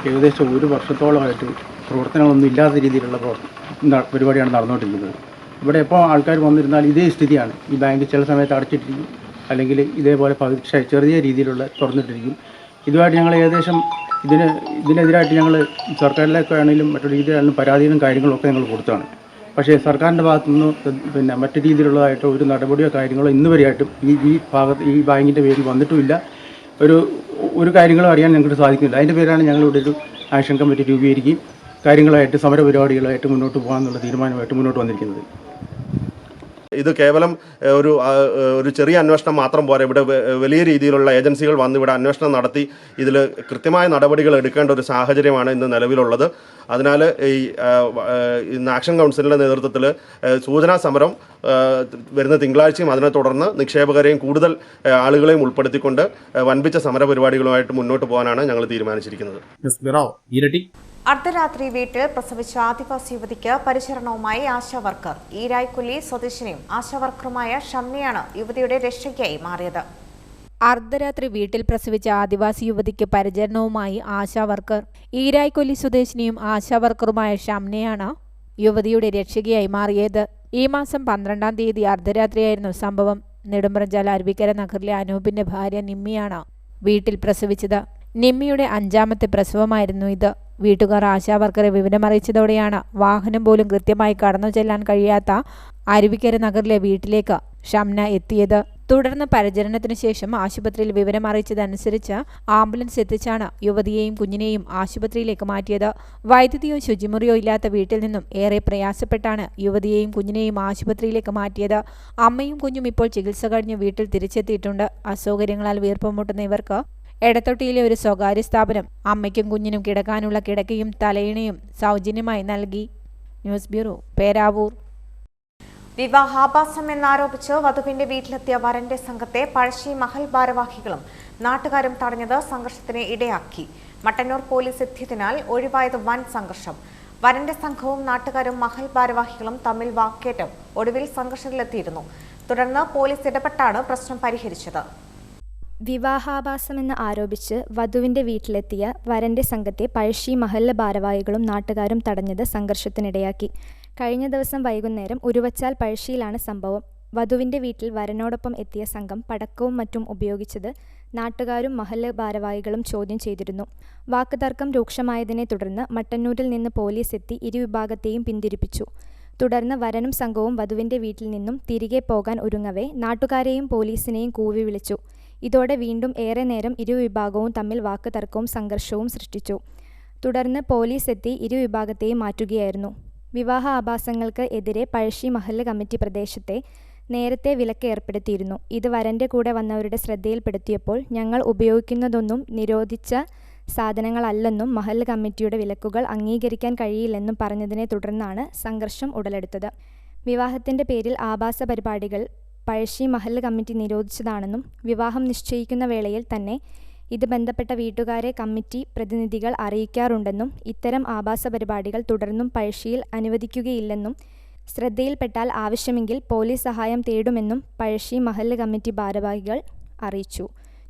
ഏകദേശം 1 വർഷത്തോളമായിട്ട് പ്രവർത്തനങ്ങളൊന്നും ഇല്ലാത്ത രീതിയിലുള്ള പരിപാടിയാണ് നടന്നുകൊണ്ടിരിക്കുന്നത്. ഇവിടെ എപ്പോൾ ആൾക്കാർ വന്നിരുന്നാൽ ഇതേ സ്ഥിതിയാണ്. ഈ ബാങ്ക് ചില സമയത്ത് അടച്ചിട്ടിരിക്കും, അല്ലെങ്കിൽ ഇതേപോലെ ചെറിയ രീതിയിലുള്ള തുറന്നിട്ടിരിക്കും. ഇതുമായിട്ട് ഞങ്ങൾ ഏകദേശം ഇതിനെതിരായിട്ട് ഞങ്ങൾ സർക്കാരിലേക്ക് ആണെങ്കിലും മറ്റു രീതിയിലാണെങ്കിലും പരാതികളും കാര്യങ്ങളൊക്കെ ഞങ്ങൾ കൊടുത്താണ്. പക്ഷേ സർക്കാരിൻ്റെ ഭാഗത്തുനിന്ന് മറ്റു രീതിയിലുള്ളതായിട്ടോ ഒരു നടപടിയോ കാര്യങ്ങളോ ഇന്ന് വരെയായിട്ടും ഈ ബാങ്കിൻ്റെ പേരിൽ വന്നിട്ടുമില്ല. ഒരു കാര്യങ്ങളും അറിയാൻ ഞങ്ങൾക്ക് സാധിക്കുന്നില്ല. അതിൻ്റെ പേരാണ് ഞങ്ങളിവിടെ ഒരു ആക്ഷൻ കമ്മിറ്റി രൂപീകരിക്കുകയും കാര്യങ്ങളായിട്ട് സമരപരിപാടികളായിട്ട് മുന്നോട്ട് പോകാമെന്നുള്ള തീരുമാനമായിട്ട് മുന്നോട്ട് വന്നിരിക്കുന്നത്. ഇത് കേവലം ഒരു ചെറിയ അന്വേഷണം മാത്രം പോരാ. ഇവിടെ വലിയ രീതിയിലുള്ള ഏജൻസികൾ വന്ന് ഇവിടെ അന്വേഷണം നടത്തി ഇതിൽ കൃത്യമായ നടപടികൾ എടുക്കേണ്ട ഒരു സാഹചര്യമാണ് ഇന്ന് നിലവിലുള്ളത്. അതിനാൽ ഇന്ന് ആക്ഷൻ കൗൺസിലിൻ്റെ നേതൃത്വത്തിൽ സൂചനാ സമരം വരുന്ന തിങ്കളാഴ്ചയും അതിനെ തുടർന്ന് നിക്ഷേപകരെയും കൂടുതൽ ആളുകളെയും ഉൾപ്പെടുത്തിക്കൊണ്ട് വൻപിച്ച സമരപരിപാടികളുമായിട്ട് മുന്നോട്ട് പോകാനാണ് ഞങ്ങൾ തീരുമാനിച്ചിരിക്കുന്നത്. അർദ്ധരാത്രി വീട്ടിൽ പ്രസവിച്ച ആദിവാസി യുവതിക്ക് പരിചരണവുമായി ആശാവർക്കർ. ഈരായ്ക്കൊല്ലി സ്വദേശിനിയും ആശാവർക്കറുമായ ഷംനയാണ് യുവതിയുടെ രക്ഷയ്ക്കായി മാറിയത്. അർദ്ധരാത്രി വീട്ടിൽ പ്രസവിച്ച ആദിവാസി യുവതിക്ക് പരിചരണവുമായി ആശാവർക്കർ. ഈരായ്ക്കൊല്ലി സ്വദേശിനിയും ആശാവർക്കറുമായ ഷംനയാണ് യുവതിയുടെ രക്ഷകയായി മാറിയത്. ഈ മാസം 12-ാം തീയതി അർദ്ധരാത്രിയായിരുന്നു സംഭവം. നെടുമ്പ്രഞ്ചാൽ അരുവിക്കര നഗറിലെ അനൂപിന്റെ ഭാര്യ നിമ്മിയാണ് വീട്ടിൽ പ്രസവിച്ചത്. നിമ്മിയുടെ 5ാമത്തെ പ്രസവമായിരുന്നു ഇത്. വീട്ടുകാർ ആശാവർക്കറെ വിവരമറിയിച്ചതോടെയാണ് വാഹനം പോലും കൃത്യമായി കടന്നു ചെല്ലാൻ കഴിയാത്ത അരുവിക്കര നഗറിലെ വീട്ടിലേക്ക് ഷംന എത്തിയത്. തുടർന്ന് പരിചരണത്തിനു ശേഷം ആശുപത്രിയിൽ വിവരമറിയിച്ചതനുസരിച്ച് ആംബുലൻസ് എത്തിച്ചാണ് യുവതിയെയും കുഞ്ഞിനെയും ആശുപത്രിയിലേക്ക് മാറ്റിയത്. വൈദ്യുതിയോ ശുചിമുറിയോ ഇല്ലാത്ത വീട്ടിൽ നിന്നും ഏറെ പ്രയാസപ്പെട്ടാണ് യുവതിയെയും കുഞ്ഞിനെയും ആശുപത്രിയിലേക്ക് മാറ്റിയത്. അമ്മയും കുഞ്ഞും ഇപ്പോൾ ചികിത്സ കഴിഞ്ഞ് വീട്ടിൽ തിരിച്ചെത്തിയിട്ടുണ്ട്. അസൗകര്യങ്ങളാൽ വീർപ്പുമുട്ടുന്ന ഇവർക്ക് എടത്തൊട്ടിയിലെ ഒരു സ്വകാര്യ സ്ഥാപനം അമ്മയ്ക്കും കുഞ്ഞിനും കിടക്കാനുള്ള കിടക്കയും തലയിണയും സൗജന്യമായി നൽകി. News bureau, Peravoor. വിവാഹാഭാസം എന്നാരോപിച്ച് വധുവിന്റെ വീട്ടിലെത്തിയ വരന്റെ സംഘത്തെ പഴശ്ശി മഹൽ ഭാരവാഹികളും നാട്ടുകാരും തടഞ്ഞത് സംഘർഷത്തിന് ഇടയാക്കി. മട്ടന്നൂർ പോലീസ് എത്തിയതിനാൽ ഒഴിവായത് വൻ സംഘർഷം. വരന്റെ സംഘവും നാട്ടുകാരും മഹൽ ഭാരവാഹികളും തമ്മിൽ വാക്കേറ്റം ഒടുവിൽ സംഘർഷത്തിലെത്തിയിരുന്നു. തുടർന്ന് പോലീസ് ഇടപെട്ടാണ് പ്രശ്നം പരിഹരിച്ചത്. വിവാഹാഭാസമെന്ന് ആരോപിച്ച് വധുവിന്റെ വീട്ടിലെത്തിയ വരന്റെ സംഘത്തെ പഴശ്ശി മഹല്ല് ഭാരവാഹികളും നാട്ടുകാരും തടഞ്ഞത് സംഘർഷത്തിനിടയാക്കി. കഴിഞ്ഞ ദിവസം വൈകുന്നേരം ഉരുവച്ചാൽ പഴശ്ശിയിലാണ് സംഭവം. വധുവിന്റെ വീട്ടിൽ വരനോടൊപ്പം എത്തിയ സംഘം പടക്കവും മറ്റും ഉപയോഗിച്ചത് നാട്ടുകാരും മഹല്ല് ഭാരവാഹികളും ചോദ്യം ചെയ്തിരുന്നു. വാക്കുതർക്കം രൂക്ഷമായതിനെ തുടർന്ന് മട്ടന്നൂരിൽ നിന്ന് പോലീസ് എത്തി ഇരുവിഭാഗത്തെയും പിന്തിരിപ്പിച്ചു. തുടർന്ന് വരനും സംഘവും വധുവിന്റെ വീട്ടിൽ നിന്നും തിരികെ പോകാൻ ഒരുങ്ങവേ നാട്ടുകാരെയും പോലീസിനെയും കൂവി വിളിച്ചു. ഇതോടെ വീണ്ടും ഏറെ നേരം ഇരുവിഭാഗവും തമ്മിൽ വാക്കുതർക്കവും സംഘർഷവും സൃഷ്ടിച്ചു. തുടർന്ന് പോലീസ് എത്തി ഇരുവിഭാഗത്തെയും മാറ്റുകയായിരുന്നു. വിവാഹ ആഭാസങ്ങൾക്ക് എതിരെ പഴശ്ശി മഹല്ല് കമ്മിറ്റി പ്രദേശത്തെ നേരത്തെ വിലക്ക് ഏർപ്പെടുത്തിയിരുന്നു. ഇത് വരന്റെ കൂടെ വന്നവരുടെ ശ്രദ്ധയിൽപ്പെടുത്തിയപ്പോൾ ഞങ്ങൾ ഉപയോഗിക്കുന്നതൊന്നും നിരോധിച്ച സാധനങ്ങളല്ലെന്നും മഹല്ല് കമ്മിറ്റിയുടെ വിലക്കുകൾ അംഗീകരിക്കാൻ കഴിയില്ലെന്നും പറഞ്ഞതിനെ തുടർന്നാണ് സംഘർഷം ഉടലെടുത്തത്. വിവാഹത്തിന്റെ പേരിൽ ആഭാസ പരിപാടികൾ പഴശ്ശി മഹല്ല് കമ്മിറ്റി നിരോധിച്ചതാണെന്നും വിവാഹം നിശ്ചയിക്കുന്ന വേളയിൽ തന്നെ ഇത് ബന്ധപ്പെട്ട വീട്ടുകാരെ കമ്മിറ്റി പ്രതിനിധികൾ അറിയിക്കാറുണ്ടെന്നും ഇത്തരം ആഭാസ പരിപാടികൾ തുടർന്നും പഴശ്ശിയിൽ അനുവദിക്കുകയില്ലെന്നും ശ്രദ്ധയിൽപ്പെട്ടാൽ ആവശ്യമെങ്കിൽ പോലീസ് സഹായം തേടുമെന്നും പഴശ്ശി മഹല്ല് കമ്മിറ്റി ഭാരവാഹികൾ അറിയിച്ചു.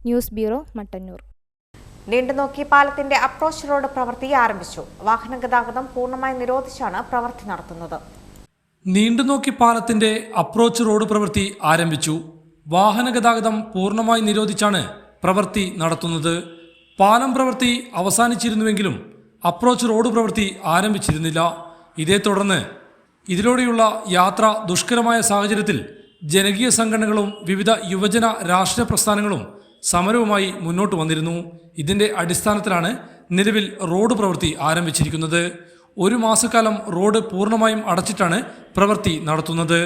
News bureau, Mattannur. നീണ്ടുനോക്കി പാലത്തിന്റെ അപ്രോച്ച് റോഡ് പ്രവൃത്തി ആരംഭിച്ചു. വാഹന ഗതാഗതം പൂർണ്ണമായി നിരോധിച്ചാണ് പ്രവൃത്തി നടത്തുന്നത്. നീണ്ടുനോക്കി പാലത്തിന്റെ അപ്രോച്ച് റോഡ് പ്രവൃത്തി ആരംഭിച്ചു. വാഹന ഗതാഗതം പൂർണ്ണമായി നിരോധിച്ചാണ് പ്രവൃത്തി നടത്തുന്നത്. പാലം പ്രവൃത്തി അവസാനിച്ചിരുന്നുവെങ്കിലും അപ്രോച്ച് റോഡ് പ്രവൃത്തി ആരംഭിച്ചിരുന്നില്ല. ഇതേ തുടർന്ന് ഇതിലൂടെയുള്ള യാത്ര ദുഷ്കരമായ സാഹചര്യത്തിൽ ജനകീയ സംഘടനകളും വിവിധ യുവജന രാഷ്ട്രീയ പ്രസ്ഥാനങ്ങളും സമരവുമായി മുന്നോട്ട് വന്നിരുന്നു. ഇതിന്റെ അടിസ്ഥാനത്തിലാണ് നിലവിൽ റോഡ് പ്രവൃത്തി ആരംഭിച്ചിരിക്കുന്നത്. 1 മാസക്കാലം റോഡ് പൂർണ്ണമായും അടച്ചിട്ടാണ് പ്രവൃത്തി നടത്തുന്നത്.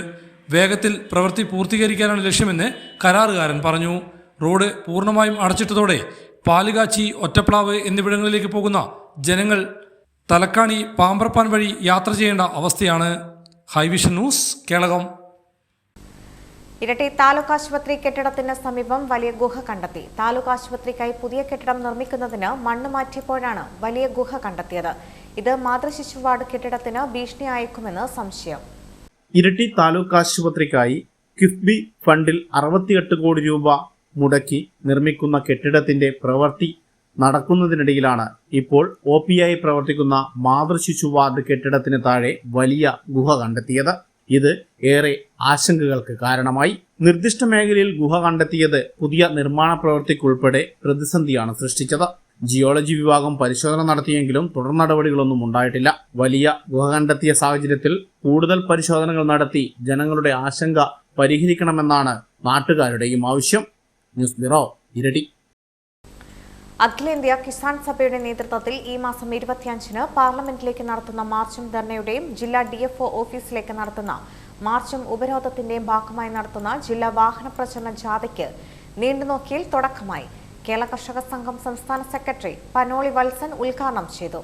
വേഗത്തിൽ പ്രവൃത്തി പൂർത്തീകരിക്കാനാണ് ലക്ഷ്യമെന്ന് കരാറുകാരൻ പറഞ്ഞു. റോഡ് പൂർണ്ണമായും അടച്ചിട്ടതോടെ പാലുകാച്ചി, ഒറ്റപ്ലാവ് എന്നിവിടങ്ങളിലേക്ക് പോകുന്ന ജനങ്ങൾ തലക്കാണി, പാമ്പ്രപ്പാൻ വഴി യാത്ര ചെയ്യേണ്ട അവസ്ഥയാണ്. ഹൈവിഷൻ ന്യൂസ്, കേളകം. ഇരട്ടി താലൂക്ക് ആശുപത്രി കെട്ടിടത്തിന് സമീപം വലിയ ഗുഹ കണ്ടെത്തി. താലൂക്ക് ആശുപത്രിക്കായി പുതിയ കെട്ടിടം നിർമ്മിക്കുന്നതിന് മണ്ണ് മാറ്റിയപ്പോഴാണ് വലിയ ഗുഹ കണ്ടെത്തിയത്. ഇത് മാതൃശിശു വാർഡ് കെട്ടിടത്തിന് ഭീഷണിയായേക്കുമെന്ന് സംശയം. ഇരട്ടി താലൂക്ക് ആശുപത്രിക്കായി കിഫ്ബി ഫണ്ടിൽ 68 കോടി രൂപ മുടക്കി നിർമ്മിക്കുന്ന കെട്ടിടത്തിന്റെ പ്രവൃത്തി നടക്കുന്നതിനിടയിലാണ് ഇപ്പോൾ OP-ആയി പ്രവർത്തിക്കുന്ന മാതൃശിശു വാർഡ് കെട്ടിടത്തിന് താഴെ വലിയ ഗുഹ കണ്ടെത്തിയത്. ഇത് ഏറെ ആശങ്കകൾക്ക് കാരണമായി. നിർദ്ദിഷ്ട മേഖലയിൽ ഗുഹ കണ്ടെത്തിയത് പുതിയ നിർമ്മാണ പ്രവൃത്തിക്കുൾപ്പെടെ പ്രതിസന്ധിയാണ് സൃഷ്ടിച്ചത്. ജിയോളജി വിഭാഗം പരിശോധന നടത്തിയെങ്കിലും തുടർ നടപടികളൊന്നും ഉണ്ടായിട്ടില്ല. വലിയ ഗുഹ കണ്ടെത്തിയ സാഹചര്യത്തിൽ കൂടുതൽ പരിശോധനകൾ നടത്തി ജനങ്ങളുടെ ആശങ്ക പരിഹരിക്കണമെന്നാണ് നാട്ടുകാരുടെയും ആവശ്യം. ന്യൂസ് ബ്യൂറോ, ഇരട്ടി. അഖിലേന്ത്യാ കിസാൻ സഭയുടെ നേതൃത്വത്തിൽ ഈ മാസം 25-ന് പാർലമെന്റിലേക്ക് നടത്തുന്ന മാർച്ചും ധർണയുടെയും ജില്ലാ DFO ഓഫീസിലേക്ക് നടത്തുന്ന മാർച്ചും ഉപരോധത്തിന്റെയും ഭാഗമായി നടത്തുന്ന ജില്ലാ വാഹന പ്രചരണ ജാഥയ്ക്ക് നീണ്ടുനോക്കിയിൽ തുടക്കമായി. കേരള കർഷക സംഘം സംസ്ഥാന സെക്രട്ടറി പനോളി വത്സൻ ഉദ്ഘാടനം ചെയ്തു.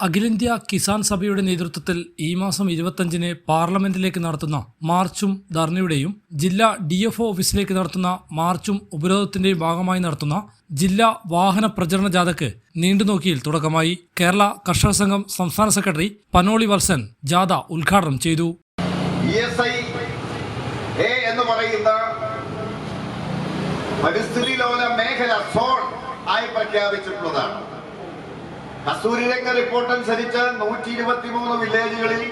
അഖിലേന്ത്യാ കിസാൻ സഭയുടെ നേതൃത്വത്തിൽ ഈ മാസം 25-ന് പാർലമെന്റിലേക്ക് നടത്തുന്ന മാർച്ചും ധർണയുടെയും ജില്ലാ DFO ഓഫീസിലേക്ക് നടത്തുന്ന മാർച്ചും ഉപരോധത്തിന്റെയും ഭാഗമായി നടത്തുന്ന ജില്ലാ വാഹന പ്രചരണ ജാഥയ്ക്ക് നീണ്ടുനോക്കിയിൽ തുടക്കമായി. കേരള കർഷക സംഘം സംസ്ഥാന സെക്രട്ടറി പനോളി വത്സൻ ജാഥ ഉദ്ഘാടനം ചെയ്തു. എന്ന് പറയുന്ന പരിസ്ഥിതി ലോല മേഖല സോൺ ആയി പ്രഖ്യാപിച്ചിട്ടുള്ളതാണ്. കസ്തൂരിരംഗ റിപ്പോർട്ട് അനുസരിച്ച് 123 വില്ലേജുകളിൽ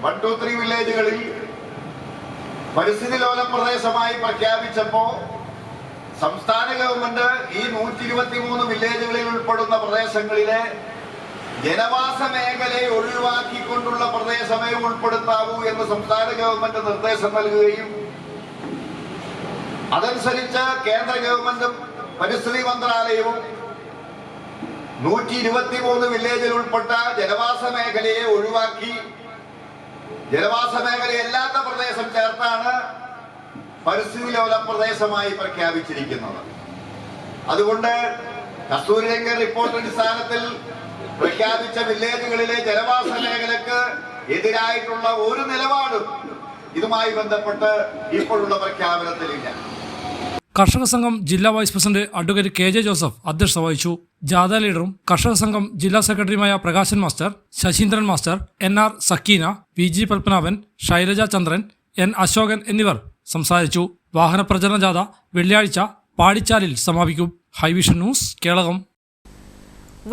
123 വില്ലേജുകളിൽ പരിസ്ഥിതി ലോല പ്രദേശമായി പ്രഖ്യാപിച്ചപ്പോൾ സംസ്ഥാന ഗവൺമെന്റ് ഈ 123 വില്ലേജുകളിൽ ഉൾപ്പെടുന്ന പ്രദേശങ്ങളിലെ ജനവാസ മേഖലയെ ഒഴിവാക്കിക്കൊണ്ടുള്ള പ്രദേശമേ ഉൾപ്പെടുത്താവൂ എന്ന് സംസ്ഥാന ഗവൺമെന്റ് നിർദ്ദേശം നൽകുകയും അതനുസരിച്ച് കേന്ദ്ര ഗവൺമെന്റും പരിസ്ഥിതി മന്ത്രാലയവും 123 വില്ലേജിൽ ഉൾപ്പെട്ട ജനവാസ മേഖലയെ ഒഴിവാക്കി ജനവാസ മേഖലയല്ലാത്ത പ്രദേശം ചേർത്താണ് പരിസ്ഥിതി ലോല പ്രദേശമായി പ്രഖ്യാപിച്ചിരിക്കുന്നത്. അതുകൊണ്ട് കസ്തൂരിരംഗ റിപ്പോർട്ട് അടിസ്ഥാനത്തിൽ പ്രഖ്യാപിച്ച വില്ലേജുകളിലെ ജനവാസ മേഖലക്ക് എതിരായിട്ടുള്ള ഒരു നിലപാടും ഇതുമായി ബന്ധപ്പെട്ട് ഇപ്പോഴുള്ള പ്രഖ്യാപനത്തിലില്ല. കർഷക സംഘം ജില്ലാ vice president advocate KJ Joseph അധ്യക്ഷത വഹിച്ചു. ജാഥ ലീഡറും കർഷക സംഘം ജില്ലാ സെക്രട്ടറിയുമായ Prakashan master, Sasheendran master, NR Sakeena, VG Padmanabhan, Shailaja Chandran, N Ashokan എന്നിവർ സംസാരിച്ചു. വാഹന പ്രചരണ ജാഥ വെള്ളിയാഴ്ച പാടിച്ചാലിൽ സമാപിക്കും. ഹൈവിഷൻ ന്യൂസ്, കേളകം.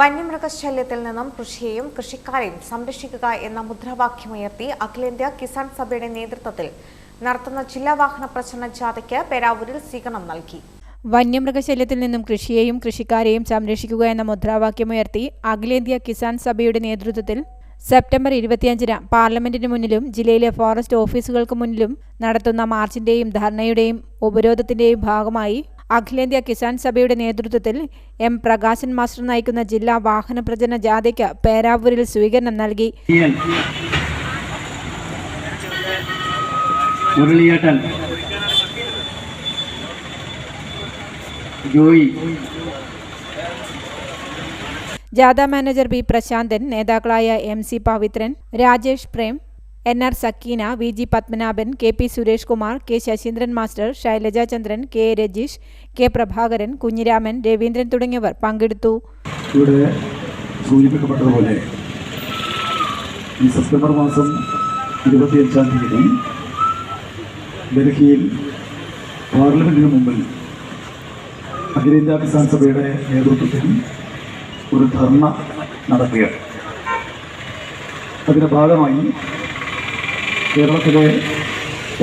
വന്യമൃഗശല്യത്തിൽ നിന്നും കൃഷിയെയും കൃഷിക്കാരെയും സംരക്ഷിക്കുക എന്ന മുദ്രാവാക്യമുയർത്തി അഖിലേന്ത്യാ കിസാൻ സഭയുടെ നേതൃത്വത്തിൽ നടത്തുന്ന ജില്ലാ വാഹന പ്രചരണ ജാഥയ്ക്ക് പേരാവൂരിൽ സ്വീകരണം നൽകി. വന്യമൃഗശല്യത്തിൽ നിന്നും കൃഷിയെയും കൃഷിക്കാരെയും സംരക്ഷിക്കുക എന്ന മുദ്രാവാക്യമുയർത്തി അഖിലേന്ത്യാ കിസാൻ സഭയുടെ നേതൃത്വത്തിൽ സെപ്റ്റംബർ 25-ന് പാർലമെന്റിന് മുന്നിലും ജില്ലയിലെ ഫോറസ്റ്റ് ഓഫീസുകൾക്ക് മുന്നിലും നടത്തുന്ന മാർച്ചിന്റെയും ധർണയുടെയും ഉപരോധത്തിന്റെയും ഭാഗമായി അഖിലേന്ത്യാ കിസാൻ സഭയുടെ നേതൃത്വത്തിൽ M പ്രകാശൻ മാസ്റ്റർ നയിക്കുന്ന ജില്ലാ വാഹന പ്രചരണ ജാഥയ്ക്ക് പേരാവൂരിൽ സ്വീകരണം നൽകി. മുരളിയേട്ടൻ, ജോയി, ജാഥ മാനേജർ B പ്രശാന്തൻ, നേതാക്കളായ MC Pavithran, Rajesh Prem, NR Sakeena, VG Padmanabhan, KP Suresh Kumar, K Sasheendran master, Shailaja Chandran, K Rajeesh, K Prabhakaran, Kunhiraman, Raveendran തുടങ്ങിയവർ പങ്കെടുത്തു. ഇവിടെ സൂചിപ്പിക്കപ്പെട്ടതുപോലെ ഈ സെപ്റ്റംബർ മാസം 25-ാം തീയതി ഡൽഹിയിൽ പാർലമെന്റിന് മുമ്പിൽ അഖിലേന്ത്യാ കിസാൻ സഭയുടെ നേതൃത്വത്തിൽ ഒരു ധർണ നടക്കുകയാണ്. അതിൻ്റെ ഭാഗമായി കേരളത്തിലെ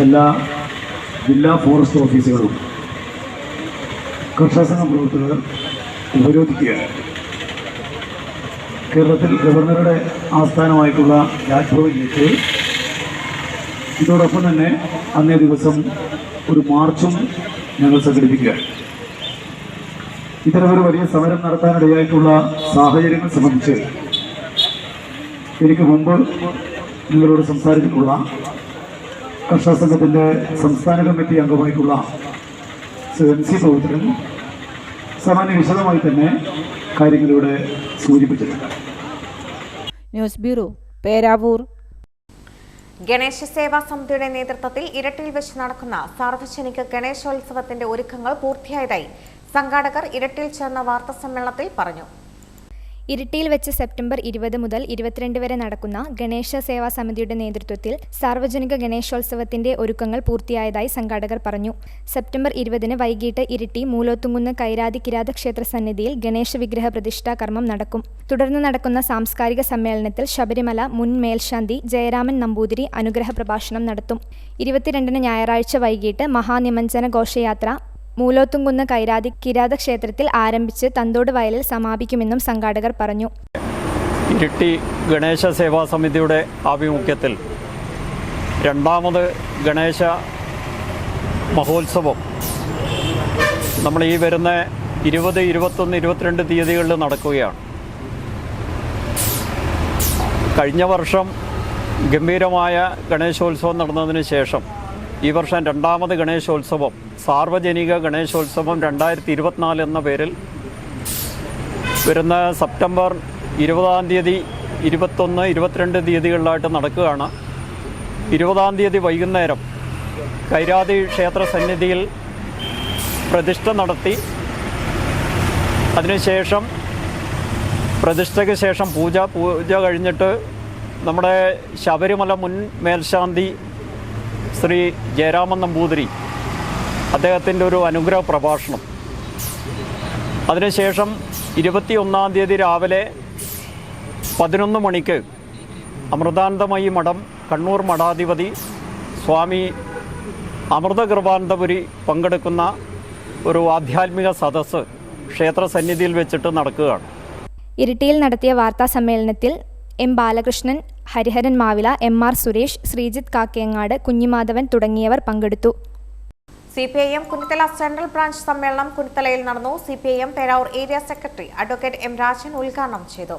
എല്ലാ ജില്ലാ ഫോറസ്റ്റ് ഓഫീസുകളും കർഷക സംഘം പ്രവർത്തകർ ഉപരോധിക്കുകയാണ്. കേരളത്തിൽ ഗവർണറുടെ ആസ്ഥാനമായിട്ടുള്ള രാജ്ഭവനിലേക്ക് ഇതോടൊപ്പം തന്നെ അന്നേ ദിവസം ഒരു മാർച്ചും ഞങ്ങൾ സംഘടിപ്പിക്കുകയാണ്. ഇത്തരമൊരു വലിയ സമരം നടത്താനിടയായിട്ടുള്ള സാഹചര്യങ്ങൾ സംബന്ധിച്ച് എനിക്ക് മുമ്പ് നിങ്ങളോട് സംസാരിച്ചിട്ടുള്ള കർഷക സംഘത്തിൻ്റെ സംസ്ഥാന കമ്മിറ്റി അംഗമായിട്ടുള്ള MC പവിത്രൻ സാമാന്യ വിശദമായി തന്നെ കാര്യങ്ങളിലൂടെ സൂചിപ്പിച്ചിട്ടുണ്ട്. News bureau, Peravoor. ഗണേശ സേവാ സമിതിയുടെ നേതൃത്വത്തിൽ ഇരട്ടിയിൽ വെച്ച് നടക്കുന്ന സാർവജനിക ഗണേശോത്സവത്തിന്റെ ഒരുക്കങ്ങൾ പൂർത്തിയായതായി സംഘാടകർ ഇരട്ടിയിൽ ചേർന്ന വാർത്താസമ്മേളനത്തിൽ പറഞ്ഞു. ഇരിട്ടിയിൽ വെച്ച് സെപ്റ്റംബർ 20 മുതൽ 22 വരെ നടക്കുന്ന ഗണേശ സേവാ സമിതിയുടെ നേതൃത്വത്തിൽ സാർവജനിക ഗണേശോത്സവത്തിന്റെ ഒരുക്കങ്ങൾ പൂർത്തിയായതായി സംഘാടകർ പറഞ്ഞു. സെപ്റ്റംബർ 20 വൈകിട്ട് ഇരിട്ടി മൂലോത്തുംകുന്ന് കൈരാതി കിരാത ക്ഷേത്ര സന്നിധിയിൽ ഗണേശ വിഗ്രഹ പ്രതിഷ്ഠാ കർമ്മം നടക്കും. തുടർന്ന് നടക്കുന്ന സാംസ്കാരിക സമ്മേളനത്തിൽ ശബരിമല മുൻ മേൽശാന്തി ജയരാമൻ നമ്പൂതിരി അനുഗ്രഹ പ്രഭാഷണം നടത്തും. 22 ഞായറാഴ്ച വൈകിട്ട് മഹാനിമഞ്ജന ഘോഷയാത്ര മൂലോത്തുംകുന്ന് കൈരാതി കിരാത ക്ഷേത്രത്തിൽ ആരംഭിച്ച് തന്തോട് വയലിൽ സമാപിക്കുമെന്നും സംഘാടകർ പറഞ്ഞു. ഇരിട്ടി ഗണേശ സേവാ സമിതിയുടെ ആഭിമുഖ്യത്തിൽ രണ്ടാമത് ഗണേശ മഹോത്സവം നമ്മൾ ഈ വരുന്ന 20, 21, 22 തീയതികളിൽ നടക്കുകയാണ്. കഴിഞ്ഞ വർഷം ഗംഭീരമായ ഗണേശോത്സവം നടന്നതിന് ശേഷം ഈ വർഷം രണ്ടാമത് ഗണേശോത്സവം സാർവജനിക ഗണേശോത്സവം 2024 എന്ന പേരിൽ വരുന്ന സെപ്റ്റംബർ 20-ാം തീയതി, 21, 22 തീയതികളിലായിട്ട് നടക്കുകയാണ്. 20-ാം തീയതി വൈകുന്നേരം കൈരാതി ക്ഷേത്ര സന്നിധിയിൽ പ്രതിഷ്ഠ നടത്തി അതിനുശേഷം പ്രതിഷ്ഠയ്ക്ക് ശേഷം പൂജ കഴിഞ്ഞിട്ട് നമ്മുടെ ശബരിമല മുൻ മേൽശാന്തി ശ്രീ ജയരാമൻ നമ്പൂതിരി അദ്ദേഹത്തിൻ്റെ ഒരു അനുഗ്രഹ പ്രഭാഷണം. അതിനുശേഷം 21-ാം തീയതി രാവിലെ 11 മണിക്ക് അമൃതാനന്ദമയി മഠം കണ്ണൂർ മഠാധിപതി സ്വാമി അമൃതകൃപാനന്ദപുരി പങ്കെടുക്കുന്ന ഒരു ആധ്യാത്മിക സദസ്സ് ക്ഷേത്ര സന്നിധിയിൽ വെച്ചിട്ട് നടക്കുകയാണ്. ഇരിട്ടിയിൽ നടത്തിയ വാർത്താ സമ്മേളനത്തിൽ എം ബാലകൃഷ്ണൻ, ഹരിഹരൻ മാവില, MR സുരേഷ്, ശ്രീജിത്ത് കാക്കേങ്ങാട്, കുഞ്ഞിമാധവൻ തുടങ്ങിയവർ പങ്കെടുത്തു. CPIM കുന്നിത്തല സെൻട്രൽ ബ്രാഞ്ച് സമ്മേളനം കുന്നിത്തലയിൽ നടന്നു. CPIM Peravoor area secretary advocate M Rajan ഉദ്ഘാടനം ചെയ്തു.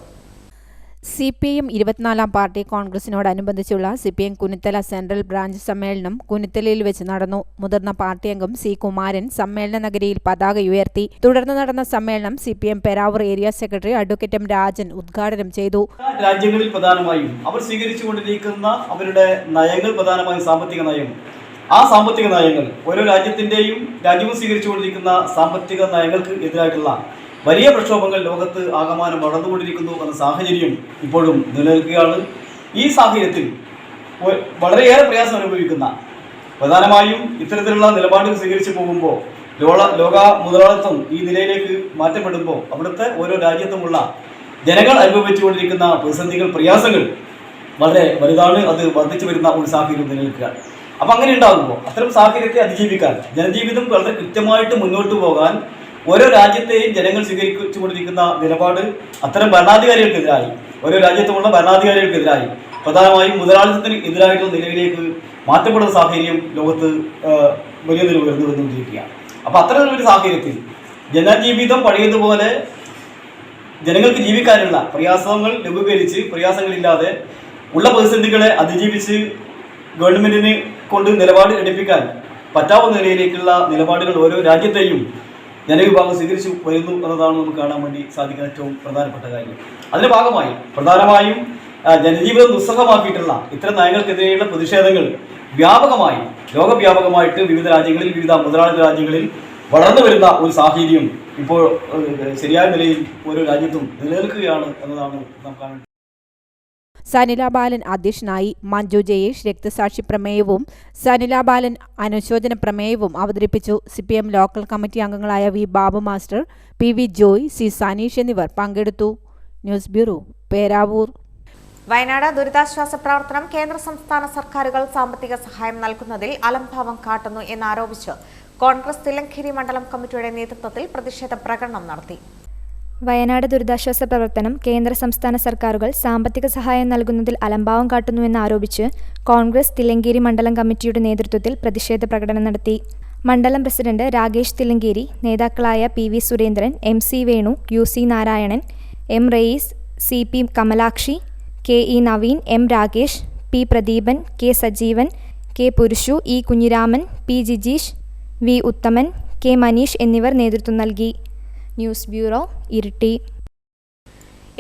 CPIM 24-ാം പാർട്ടി കോൺഗ്രസിനോടനുബന്ധിച്ചുള്ള CPIM കുന്നിത്തല സെൻട്രൽ ബ്രാഞ്ച് സമ്മേളനം കുന്നിത്തലയിൽ വെച്ച് നടന്നു. മുതിർന്ന പാർട്ടി അംഗം C കുമാരൻ സമ്മേളന നഗരിയിൽ പതാക ഉയർത്തി. തുടർന്ന് നടന്ന സമ്മേളനം CPIM Peravoor area secretary advocate M Rajan ഉദ്ഘാടനം ചെയ്തു. രാജ്യങ്ങളിൽ പ്രധാനമായും അവർ സ്വീകരിച്ചുകൊണ്ടിരിക്കുന്ന അവരുടെ നയങ്ങൾ പ്രധാനമായും സാമ്പത്തിക നയം. ആ സാമ്പത്തിക നയങ്ങൾ ഓരോ രാജ്യവും സ്വീകരിച്ചുകൊണ്ടിരിക്കുന്ന സാമ്പത്തിക നയങ്ങൾക്ക് എതിരായിട്ടുള്ള വലിയ പ്രക്ഷോഭങ്ങൾ ലോകത്ത് ആകമാനം വളർന്നുകൊണ്ടിരിക്കുന്നു എന്ന സാഹചര്യം ഇപ്പോഴും നിലനിൽക്കുകയാണ്. ഈ സാഹചര്യത്തിൽ വളരെയേറെ പ്രയാസം അനുഭവിക്കുന്ന പ്രധാനമായും ഇത്തരത്തിലുള്ള നിലപാടുകൾ സ്വീകരിച്ചു പോകുമ്പോൾ ലോക മുതലാളിത്തം ഈ നിലയിലേക്ക് മാറ്റപ്പെടുമ്പോൾ അവിടുത്തെ ഓരോ രാജ്യത്തുമുള്ള ജനങ്ങൾ അനുഭവിച്ചുകൊണ്ടിരിക്കുന്ന പ്രതിസന്ധികൾ, പ്രയാസങ്ങൾ വളരെ വലുതാണ്. അത് വർദ്ധിച്ചു വരുന്ന ഒരു സാഹചര്യം നിലനിൽക്കുക. അപ്പം അങ്ങനെ ഉണ്ടാകുമ്പോൾ അത്തരം സാഹചര്യത്തെ അതിജീവിക്കാൻ ജനജീവിതം വളരെ കൃത്യമായിട്ട് മുന്നോട്ട് പോകാൻ ഓരോ രാജ്യത്തെയും ജനങ്ങൾ സ്വീകരിച്ചുകൊണ്ടിരിക്കുന്ന നിലപാട് അത്തരം ഭരണാധികാരികൾക്കെതിരായി, ഓരോ രാജ്യത്തുമുള്ള ഭരണാധികാരികൾക്കെതിരായി, പ്രധാനമായും മുതലാളിത്തത്തിന് എതിരായിട്ടുള്ള നിലയിലേക്ക് മാറ്റപ്പെടുന്ന സാഹചര്യം ലോകത്ത് വലിയ നില ഉയർന്നു വന്നുകൊണ്ടിരിക്കുകയാണ്. അപ്പോൾ അത്തരത്തിലൊരു സാഹചര്യത്തിൽ ജനജീവിതം പഴയതുപോലെ ജനങ്ങൾക്ക് ജീവിക്കാനുള്ള പ്രയാസങ്ങൾ ലഘൂകരിച്ച് പ്രയാസങ്ങളില്ലാതെ ഉള്ള പ്രതിസന്ധികളെ അതിജീവിച്ച് ഗവൺമെന്റിനെ കൊണ്ട് നിലപാട് എടുപ്പിക്കാൻ പറ്റാവുന്ന നിലയിലേക്കുള്ള നിലപാടുകൾ ഓരോ രാജ്യത്തെയും ജനവിഭാഗം സ്വീകരിച്ചു വരുന്നു എന്നതാണ് നമുക്ക് കാണാൻ വേണ്ടി സാധിക്കുന്ന ഏറ്റവും പ്രധാനപ്പെട്ട കാര്യം. അതിന്റെ ഭാഗമായി പ്രധാനമായും ജനജീവിതം ദുസ്സഹമാക്കിയിട്ടുള്ള ഇത്തരം നയങ്ങൾക്കെതിരെയുള്ള പ്രതിഷേധങ്ങൾ വ്യാപകമായി ലോകവ്യാപകമായിട്ട് വിവിധ രാജ്യങ്ങളിൽ, വിവിധ മുതലാളിത്ത രാജ്യങ്ങളിൽ വളർന്നു വരുന്ന ഒരു സാഹചര്യം ഇപ്പോൾ ശരിയായ നിലയിൽ ഓരോ രാജ്യത്തും നിലനിൽക്കുകയാണ് എന്നതാണ് നാം കാണുന്നത്. സനില ബാലൻ അധ്യക്ഷനായി. മഞ്ജു ജയേഷ് രക്തസാക്ഷി പ്രമേയവും സനില ബാലൻ അനുശോചന പ്രമേയവും അവതരിപ്പിച്ചു. CPM ലോക്കൽ കമ്മിറ്റി അംഗങ്ങളായ V Babu master, PV Joy, C Saneesh എന്നിവർ പങ്കെടുത്തു. News bureau, Peravoor. വയനാട് ദുരിതാശ്വാസ പ്രവർത്തനം കേന്ദ്ര സംസ്ഥാന സർക്കാരുകൾ സാമ്പത്തിക സഹായം നൽകുന്നതിൽ അലംഭാവം കാട്ടുന്നു എന്നാരോപിച്ച് കോൺഗ്രസ് തില്ലങ്കേരി മണ്ഡലം കമ്മിറ്റിയുടെ നേതൃത്വത്തിൽ പ്രതിഷേധ പ്രകടനം നടത്തി. വയനാട് ദുരിതാശ്വാസ പ്രവർത്തനം കേന്ദ്ര സംസ്ഥാന സർക്കാരുകൾ സാമ്പത്തിക സഹായം നൽകുന്നതിൽ അലംഭാവം കാട്ടുന്നുവെന്നാരോപിച്ച് കോൺഗ്രസ് തില്ലങ്കേരി മണ്ഡലം കമ്മിറ്റിയുടെ നേതൃത്വത്തിൽ പ്രതിഷേധ പ്രകടനം നടത്തി. മണ്ഡലം പ്രസിഡന്റ് രാകേഷ് തില്ലങ്കേരി, നേതാക്കളായ PV Surendran, MC Venu, UC Narayanan, M Raees, CP Kamalakshi, KE Naveen, M Rakesh, P Pradeepan, K Sajeevan, K Purushu, E Kunhiraman, P Jijeesh, V ഉത്തമൻ, K മനീഷ് എന്നിവർ നേതൃത്വം നൽകി. News bureau, Iritty.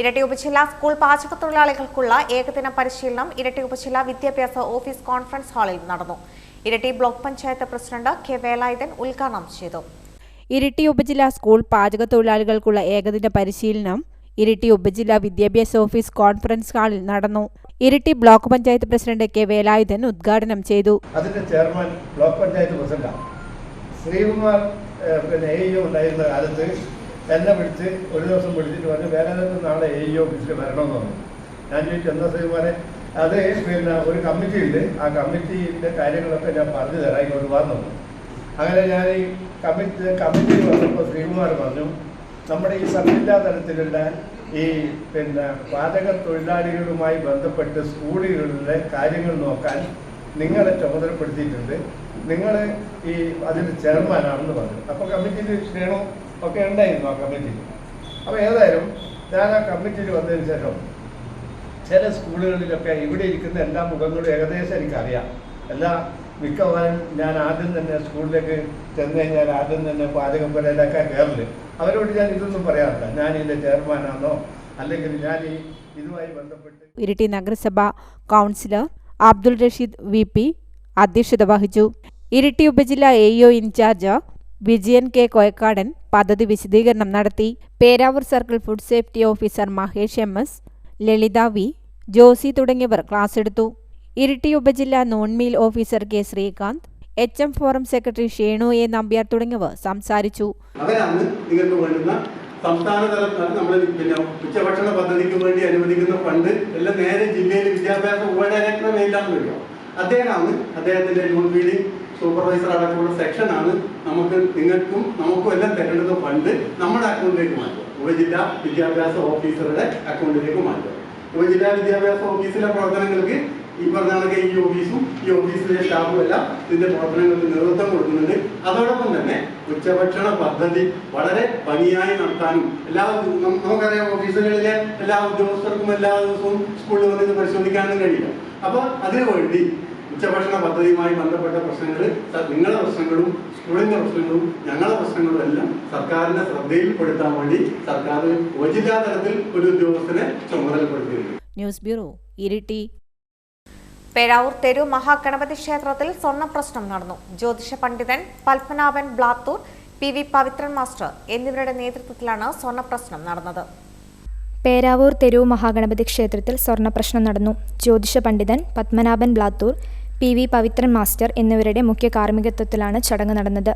ഇരട്ടി ഉപജില്ലാ സ്കൂൾ പാചകത്തൊഴിലാളികൾക്കുള്ള ഏകദിന പരിശീലനം ഇരട്ടി ഉപജില്ലാ വിദ്യാഭ്യാസ ഓഫീസ് കോൺഫറൻസ് ഹാളിൽ നടന്നു. ഇരട്ടി block panchayat president K Velayudhan ഉദ്ഘാടനം ചെയ്തു. ഇരിട്ടി ഉപജില്ലാ സ്കൂൾ പാചകത്തൊഴിലാളികൾക്കുള്ള ഏകദിന പരിശീലനം ഇരിട്ടി ഉപജില്ലാ വിദ്യാഭ്യാസ ഓഫീസ് കോൺഫറൻസ് ഹാളിൽ നടന്നു. Iritty block panchayat president K Velayudhan ഉദ്ഘാടനം ചെയ്തു. അതിന്റെ ചെയർമാൻ ബ്ലോക്ക് പഞ്ചായത്ത് പ്രസിഡന്റാണ് ശ്രീകുമാർ. AEO ഉണ്ടായിരുന്ന കാലത്ത് എന്നെ വിളിച്ച് ഒരു ദിവസം വിളിച്ചിട്ട് പറഞ്ഞു, വേലായുധൻ നാളെ AEO ഓഫീസിൽ വരണമെന്ന് പറഞ്ഞു. ഞാൻ ചോദിച്ചു, എന്താ ശ്രീകുമാരെ? അത് ഒരു കമ്മിറ്റി ഉണ്ട്, ആ കമ്മിറ്റിയുടെ കാര്യങ്ങളൊക്കെ ഞാൻ പറഞ്ഞു തരാം, ഇങ്ങോട്ട് വന്നു. അങ്ങനെ ഞാൻ ഈ കമ്മിറ്റിയിൽ വന്നപ്പോൾ ശ്രീകുമാർ പറഞ്ഞു, നമ്മുടെ ഈ സബ്ജില്ലാ തലത്തിലുള്ള ഈ പാചക തൊഴിലാളികളുമായി ബന്ധപ്പെട്ട് സ്കൂളുകളിലെ കാര്യങ്ങൾ നോക്കാൻ നിങ്ങളെ ചുമതലപ്പെടുത്തിയിട്ടുണ്ട്, നിങ്ങൾ ഈ അതിൻ്റെ ചെയർമാനാണെന്ന് പറഞ്ഞു. അപ്പോൾ കമ്മിറ്റിയിൽ ക്ഷേമം ഒക്കെ ഉണ്ടായിരുന്നു ആ കമ്മിറ്റിയിൽ. അപ്പോൾ ഏതായാലും ഞാൻ ആ കമ്മിറ്റിയിൽ വന്നതിന് ശേഷം ചില സ്കൂളുകളിലൊക്കെ ഇവിടെ ഇരിക്കുന്ന എല്ലാ മുഖങ്ങളും ഏകദേശം എനിക്കറിയാം. മിക്കവാറും ഞാൻ ആദ്യം തന്നെ സ്കൂളിലേക്ക് ചെന്ന് കഴിഞ്ഞാൽ ആദ്യം തന്നെ പാചകം പുരയിലൊക്കെ കയറില്ല. അവരോട് ഞാൻ ഇതൊന്നും പറയാറില്ല, ഞാൻ ഇതിൻ്റെ ചെയർമാനാണോ അല്ലെങ്കിൽ ഞാൻ ഇതുമായി ബന്ധപ്പെട്ട്. ഇരിട്ടി നഗരസഭ കൗൺസിലർ അബ്ദുൾ റഷീദ് VP അധ്യക്ഷത വഹിച്ചു. ഇരിട്ടി ഉപജില്ലാ AEO in charge Vijayan K. Koyakkadan പദ്ധതി വിശദീകരണം നടത്തി. Peravoor circle food safety officer Mahesh MS, Lalitha V, Josy തുടങ്ങിയവർ ക്ലാസ് എടുത്തു. ഇരിട്ടി ഉപജില്ലാ noon meal officer K. Srikanth, HM forum secretary Shenu A. Nambiar തുടങ്ങിയവർ സംസാരിച്ചു. അവരാണ് നിങ്ങൾക്ക് വേണ്ടുന്ന സംസ്ഥാന തലത്തിൽ നമ്മൾ ഉച്ചഭക്ഷണ പദ്ധതിക്ക് വേണ്ടി അനുവദിക്കുന്ന ഫണ്ട് എല്ലാം നേരെ ജില്ലയിൽ വിദ്യാഭ്യാസ ഉപഡയറക്ടറുടെ മേലാണ് വരിക. അദ്ദേഹമാണ്, അദ്ദേഹത്തിന്റെ നോൺ ഫീഡിംഗ് സൂപ്പർവൈസർ അടക്കമുള്ള സെക്ഷനാണ് നിങ്ങൾക്കും നമുക്കും എല്ലാം തരേണ്ടത് ഫണ്ട് നമ്മുടെ അക്കൗണ്ടിലേക്ക് മാറ്റുക. ഉപജില്ലാ വിദ്യാഭ്യാസ ഓഫീസറുടെ അക്കൗണ്ടിലേക്ക് മാറ്റുക. ഉപജില്ലാ വിദ്യാഭ്യാസ ഓഫീസിലെ പ്രവർത്തനങ്ങൾക്ക് ഈ പറഞ്ഞ കണക്ക് ഈ ഓഫീസും ഈ ഓഫീസിലെ സ്റ്റാഫും എല്ലാം ഇതിന്റെ പ്രവർത്തനങ്ങൾക്ക് നേതൃത്വം കൊടുക്കുന്നുണ്ട്. അതോടൊപ്പം തന്നെ ഉച്ചഭക്ഷണ പദ്ധതി വളരെ ഭംഗിയായി നടത്താനും നമുക്കറിയാം, ഓഫീസുകളിലെ എല്ലാ ഉദ്യോഗസ്ഥർക്കും എല്ലാ ദിവസവും സ്കൂളിൽ വന്നിട്ട് പരിശോധിക്കാനും കഴിയില്ല. അപ്പോൾ അതിനുവേണ്ടി ഉച്ചഭക്ഷണ പദ്ധതിയുമായി ബന്ധപ്പെട്ട പ്രശ്നങ്ങൾ, നിങ്ങളുടെ പ്രശ്നങ്ങളും സ്കൂളിന്റെ പ്രശ്നങ്ങളും ഞങ്ങളുടെ പ്രശ്നങ്ങളും എല്ലാം സർക്കാരിന്റെ ശ്രദ്ധയിൽപ്പെടുത്താൻ വേണ്ടി സർക്കാർ ഉപജില്ലാ തലത്തിൽ ഒരു ഉദ്യോഗസ്ഥനെ ചുമതലപ്പെടുത്തിയിട്ടുണ്ട്. News bureau, Iritty. പേരാവൂർ തെരു മഹാഗണപതി ക്ഷേത്രത്തിൽ സ്വർണ്ണപ്രശ്നം നടന്നു. ജ്യോതിഷ പണ്ഡിതൻ പത്മനാഭൻ ബ്ലാത്തൂർ, PV പവിത്രൻ മാസ്റ്റർ എന്നിവരുടെ നേതൃത്വത്തിലാണ് സ്വർണ്ണപ്രശ്നം നടന്നത്. പേരാവൂർ തെരു മഹാഗണപതി ക്ഷേത്രത്തിൽ സ്വർണ്ണപ്രശ്നം നടന്നു. ജ്യോതിഷ പണ്ഡിതൻ പത്മനാഭൻ ബ്ലാത്തൂർ, PV പവിത്രൻ മാസ്റ്റർ എന്നിവരുടെ മുഖ്യ കാർമ്മികത്വത്തിലാണ് ചടങ്ങ് നടന്നത്.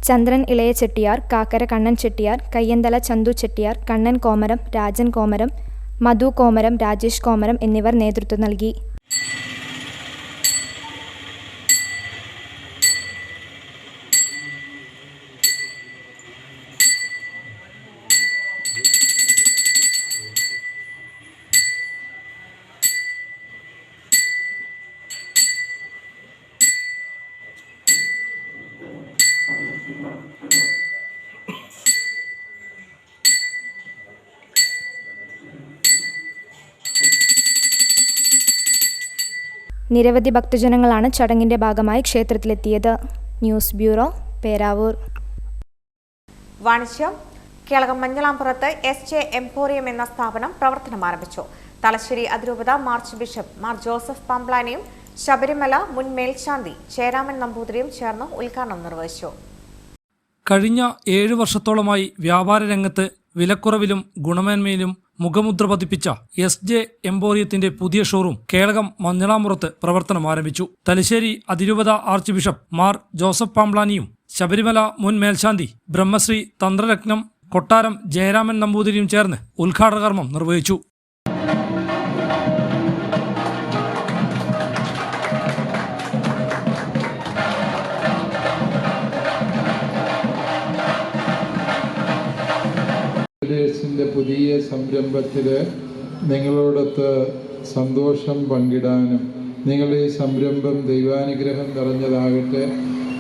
ചന്ദ്രൻ ഇളയ ചെട്ടിയാർ, കാക്കര കണ്ണൻ ചെട്ടിയാർ, കയ്യന്തല ചന്തു ചെട്ടിയാർ, കണ്ണൻ കോമരം, രാജൻ കോമരം, മധു കോമരം, രാജേഷ് കോമരം എന്നിവർ നേതൃത്വം നൽകി. നിരവധി ഭക്തജനങ്ങളാണ് ചടങ്ങിന്റെ ഭാഗമായി ക്ഷേത്രത്തിലെത്തിയത്. News bureau, Peravoor. വാണിജ്യം. കേളകം മഞ്ഞളാംപുറത്ത് SJ എംപോറിയം എന്ന സ്ഥാപനം പ്രവർത്തനം ആരംഭിച്ചു. തലശ്ശേരി അതിരൂപത മാർച്ച് ബിഷപ്പ് മാർ ജോസഫ് പാംപ്ലാനിയും ശബരിമല മുൻ മേൽശാന്തി ചേരാമൻ നമ്പൂതിരിയും ചേർന്ന് ഉദ്ഘാടനം നിർവഹിച്ചു. കഴിഞ്ഞ 7 വർഷത്തോളമായി വ്യാപാര രംഗത്ത് വിലക്കുറവിലും ഗുണമേന്മയിലും മുഖമുദ്ര പതിപ്പിച്ച SJ എംപോറിയത്തിന്റെ പുതിയ ഷോറൂം കേളകം മഞ്ഞളാംപുറത്ത് പ്രവർത്തനം ആരംഭിച്ചു. തലശ്ശേരി അതിരൂപത ആർച്ച് ബിഷപ്പ് മാർ ജോസഫ് പാംപ്ലാനിയും ശബരിമല മുൻ മേൽശാന്തി ബ്രഹ്മശ്രീ തന്ത്രരത്നം കൊട്ടാരം ജയരാമൻ നമ്പൂതിരിയും ചേർന്ന് ഉദ്ഘാടന കർമ്മം നിർവഹിച്ചു. ന്റെ പുതിയ സംരംഭത്തിൽ നിങ്ങളോടൊത്ത് സന്തോഷം പങ്കിടാനും നിങ്ങളുടെ ഈ സംരംഭം ദൈവാനുഗ്രഹം നിറഞ്ഞതാകട്ടെ,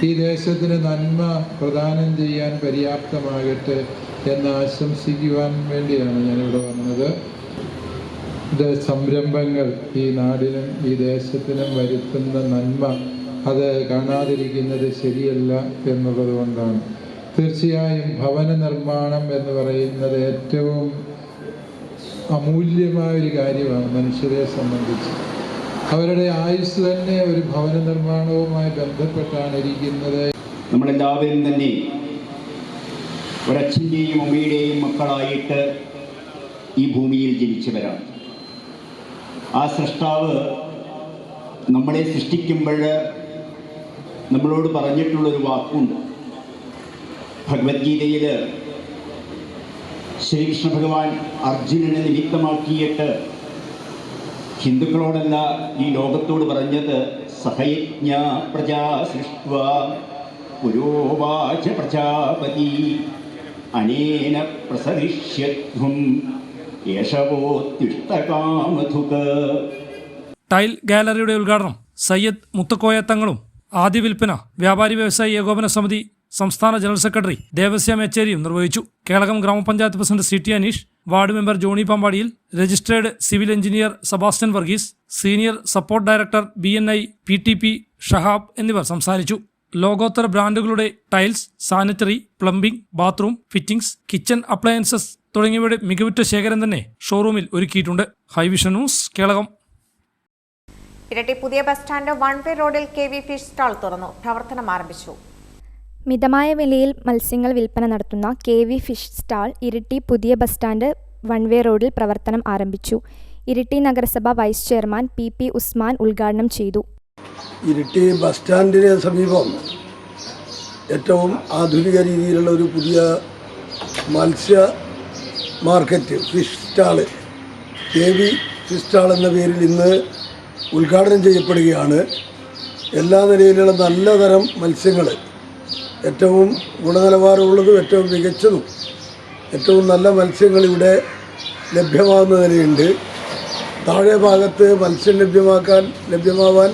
ഈ ദേശത്തിന് നന്മ പ്രദാനം ചെയ്യാൻ പര്യാപ്തമാകട്ടെ എന്ന് ആശംസിക്കുവാൻ വേണ്ടിയാണ് ഞാനിവിടെ വന്നത്. സംരംഭങ്ങൾ ഈ നാടിനും ഈ ദേശത്തിനും വരുത്തുന്ന നന്മ അത് കാണാതിരിക്കുന്നത് ശരിയല്ല എന്നുള്ളത് കൊണ്ടാണ്. തീർച്ചയായും ഭവന നിർമ്മാണം എന്ന് പറയുന്നത് ഏറ്റവും അമൂല്യമായൊരു കാര്യമാണ് മനുഷ്യരെ സംബന്ധിച്ച്. അവരുടെ ആയുസ് തന്നെ ഒരു ഭവന നിർമ്മാണവുമായി ബന്ധപ്പെട്ടാണ് ഇരിക്കുന്നത്. നമ്മളെല്ലാവരും തന്നെ ഒരച്ഛൻ്റെയും അമ്മയുടെയും മക്കളായിട്ട് ഈ ഭൂമിയിൽ ജനിച്ചവരാണ്. ആ സൃഷ്ടാവ് നമ്മളെ സൃഷ്ടിക്കുമ്പോൾ നമ്മളോട് പറഞ്ഞിട്ടുള്ളൊരു വാക്കുണ്ട്. ഭഗവത്ഗീതയിൽ ശ്രീകൃഷ്ണ ഭഗവാൻ അർജുനനെ നിമിത്തമാക്കിയിട്ട് ഹിന്ദുക്കളോടല്ല ഈ ലോകത്തോട് പറഞ്ഞത്, സഹയജ്ഞ പ്രജാ സൃഷ്ട്വാ പുരോവാച പ്രജാപതി അനേന പ്രസരിഷ്യധ്വം യേശവോത്തിഷ്ടകാമധുക. ടൈൽ ഗാലറിയുടെ ഉദ്ഘാടനം സയ്യദ് മുത്തക്കോയ തങ്ങളും ആദ്യ വിൽപ്പന വ്യാപാരി വ്യവസായി ഏകോപന സമിതി സംസ്ഥാന ജനറൽ സെക്രട്ടറി ദേവസ്യ മേച്ചേരിയും നിർവഹിച്ചു. Kelakam grama panchayat president CT Aneesh, ward member Johny പാമ്പാടിയിൽ, registered civil engineer Sebastian Varghese, senior support director BNI PTP Shahab എന്നിവർ സംസാരിച്ചു. ലോകോത്തര ബ്രാൻഡുകളുടെ tiles, sanitary, plumbing, bathroom fittings, kitchen appliances തുടങ്ങിയവയുടെ മികവുറ്റ ശേഖരം തന്നെ ഷോറൂമിൽ ഒരുക്കിയിട്ടുണ്ട്. High vision news, Kelakam. ഇരട്ടി പുതിയ ബസ് സ്റ്റാൻഡ് 1 വേ റോഡിൽ KV ഫിഷ് സ്റ്റാൾ തുറന്നു, പ്രവർത്തനം ആരംഭിച്ചു. മിതമായ വിലയിൽ മത്സ്യങ്ങൾ വിൽപ്പന നടത്തുന്ന KV ഫിഷ് സ്റ്റാൾ ഇരിട്ടി പുതിയ ബസ് സ്റ്റാൻഡ് 1 വേ റോഡിൽ പ്രവർത്തനം ആരംഭിച്ചു. ഇരിട്ടി നഗരസഭ വൈസ് ചെയർമാൻ PP ഉസ്മാൻ ഉദ്ഘാടനം ചെയ്തു. ഇരിട്ടി ബസ് സ്റ്റാൻഡിന് സമീപം ഏറ്റവും ആധുനിക രീതിയിലുള്ള ഒരു പുതിയ മത്സ്യ market fish stall KV fish stall എന്ന പേരിൽ ഇന്ന് ഉദ്ഘാടനം ചെയ്യപ്പെടുകയാണ്. എല്ലാ നിലയിലുള്ള നല്ല തരം മത്സ്യങ്ങൾ, ഏറ്റവും ഗുണനിലവാരമുള്ളതും ഏറ്റവും മികച്ചതും ഏറ്റവും നല്ല മത്സ്യങ്ങൾ ഇവിടെ ലഭ്യമാകുന്ന നിലയുണ്ട്. താഴെ ഭാഗത്ത് മത്സ്യം ലഭ്യമാവാൻ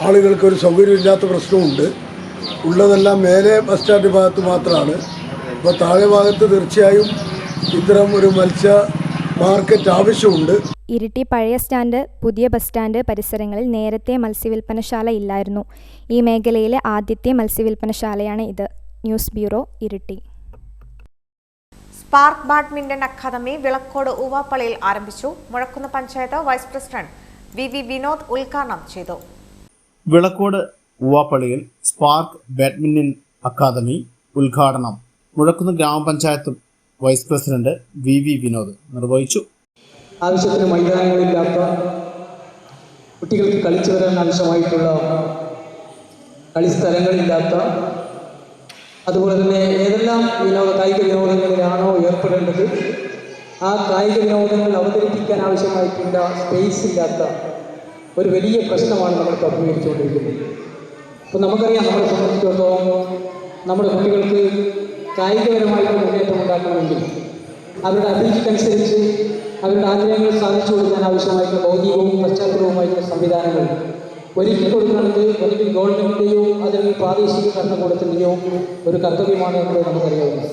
ആളുകൾക്കൊരു സൗകര്യമില്ലാത്ത പ്രശ്നമുണ്ട്. ഉള്ളതെല്ലാം മേലെ ബസ് സ്റ്റാൻഡ് ഭാഗത്ത് മാത്രമാണ്. അപ്പോൾ താഴെ ഭാഗത്ത് തീർച്ചയായും ഇത്തരം ഒരു മത്സ്യ മാർക്കറ്റ് ആവശ്യമുണ്ട്. ഇരിട്ടി പഴയ സ്റ്റാൻഡ്, പുതിയ ബസ് സ്റ്റാൻഡ് പരിസരങ്ങളിൽ നേരത്തെ മത്സ്യവില്പനശാല ഇല്ലായിരുന്നു. ഈ മേഖലയിലെ ആദ്യത്തെ മത്സ്യവില്പനശാലയാണ് ഇത്. News bureau, Iritty. Spark badminton academy Vilakkode ഊവാപ്പള്ളിയിൽ ആരംഭിച്ചു. Muzhakkunnu panchayat vice president VV Vinod ഉദ്ഘാടനം ചെയ്തു. വിളക്കോട് ഊവാപ്പള്ളിയിൽ സ്പാർക്ക് ബാഡ്മിന്റൺ അക്കാദമി ഉദ്ഘാടനം മുഴക്കുന്ന് ഗ്രാമപഞ്ചായത്ത് വൈസ് പ്രസിഡന്റ് VV വിനോദ് നിർവഹിച്ചു. ആവശ്യത്തിന് മൈതാനങ്ങളില്ലാത്ത, കുട്ടികൾക്ക് കളിച്ചു വരാൻ ആവശ്യമായിട്ടുള്ള കളിസ്ഥലങ്ങളില്ലാത്ത, അതുപോലെ തന്നെ ഏതെല്ലാം കായിക വിനോദങ്ങളിലാണോ ഏർപ്പെടേണ്ടത് ആ കായിക വിനോദങ്ങൾ അവതരിപ്പിക്കാൻ ആവശ്യമായിട്ടുള്ള സ്പേസ് ഇല്ലാത്ത ഒരു വലിയ പ്രശ്നമാണ് നമ്മളിപ്പോൾ അഭിമുഖീകരിച്ചുകൊണ്ടിരിക്കുന്നത്. അപ്പോൾ നമുക്കറിയാം, നമ്മളെ സംബന്ധിച്ചിടത്തോളം നമ്മുടെ കുട്ടികൾക്ക് കായികപരമായിട്ട് മുന്നേറ്റം ഉണ്ടാക്കണമെങ്കിൽ അവരുടെ അഭിരുചിക്കനുസരിച്ച് അവരുടെ ആഗ്രഹങ്ങൾ സാധിച്ചു കൊടുക്കാൻ ആവശ്യമായിട്ടുള്ള ഭൗതികവും പശ്ചാത്തലവുമായിട്ടുള്ള സംവിധാനങ്ങൾ ഒരുക്കി കൊടുക്കുന്നത് ഒന്നുകിൽ ഗവൺമെൻറ്റിൻ്റെയോ അല്ലെങ്കിൽ പ്രാദേശിക ഭരണകൂടത്തിൻ്റെയോ ഒരു കർത്തവ്യമാണ് എന്നത് നമുക്കറിയാവുന്നത്.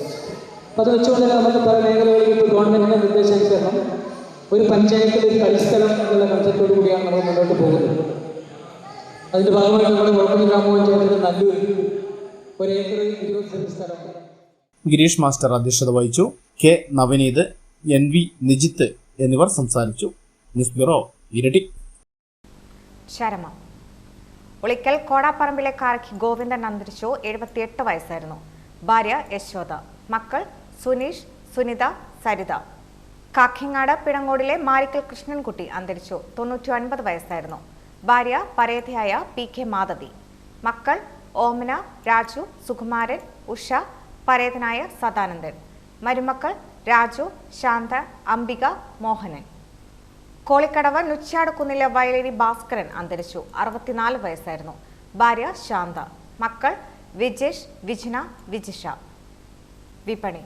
അപ്പോൾ അത് വെച്ചുകൊണ്ട് തന്നെ നമുക്ക് പല മേഖലകളിൽ ഇപ്പോൾ ഗവൺമെൻറ്റിൻ്റെ നിർദ്ദേശാനുസരണം ഒരു പഞ്ചായത്തിൽ ഒരു കളിസ്ഥലം എന്നുള്ള കൺസെപ്റ്റോടു കൂടിയാണ് നമ്മൾ മുന്നോട്ട് പോകുന്നത്. അതിൻ്റെ ഭാഗമായിട്ട് നമ്മുടെ മുഴക്കുന്ന് ഗ്രാമപഞ്ചായത്തിൽ നല്ലൊരു 1 ഏക്കർ 20 സെന്റ് സ്ഥലം ഗിരീഷ് മാസ്റ്റർ അധ്യക്ഷത വഹിച്ചു. K നവനീത്, NV നിജിത്ത് എന്നിവർ സംസാരിച്ചു. ന്യൂസ് ബ്യൂറോ, ഇരട്ടി. ശരമം. ഉളിക്കൽ കോടാപ്പറമ്പിലെ കാരക്കി ഗോവിന്ദൻ അന്തരിച്ചു. 78 വയസ്സായിരുന്നു. ഭാര്യ യശോദ, മക്കൾ സുനീഷ്, സുനിത, സരിത. കാക്കിങ്ങാട് പിടങ്ങോടിലെ മാരിക്കൽ കൃഷ്ണൻകുട്ടി അന്തരിച്ചു. 99 വയസ്സായിരുന്നു. ഭാര്യ പരേതയായ PK മാധവി, മക്കൾ ഓമന, രാജു, സുകുമാരൻ, ഉഷ, പരേതനായ സദാനന്ദൻ. മരുമക്കൾ രാജു, ശാന്ത, അംബിക, മോഹനൻ. കോളിക്കടവ് നുച്ചാട് കുന്നിലെ വയലേരി ഭാസ്കരൻ അന്തരിച്ചു. 64 വയസ്സായിരുന്നു. ഭാര്യ ശാന്ത, മക്കൾ വിജേഷ്, വിജ്ന, വിജിഷ. വിപണി.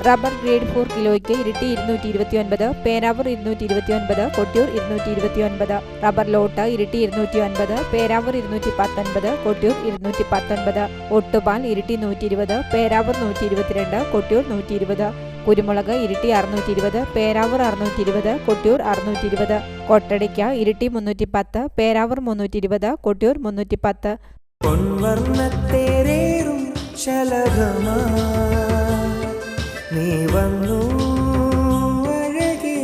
റബ്ബർ ഗ്രേഡ് 4 കിലോയ്ക്ക് ഇരിട്ടി 229, പേരാവൂർ 229, കൊട്ടിയൂർ 229. റബ്ബർ ലോട്ട് ഇരിട്ടി 209, പേരാവൂർ 219, കൊട്ടിയൂർ 219. ഒട്ടുപാൽ ഇരിട്ടി 120, പേരാവൂർ 122, കൊട്ടിയൂർ 120. കുരുമുളക് ഇരിട്ടി 620, പേരാവൂർ 620, കൊട്ടിയൂർ 620. കൊട്ടടിക്ക ഇരിട്ടി 310, പേരാവൂർ 320, കൊട്ടിയൂർ 310. നീ വന്നു അഴകേ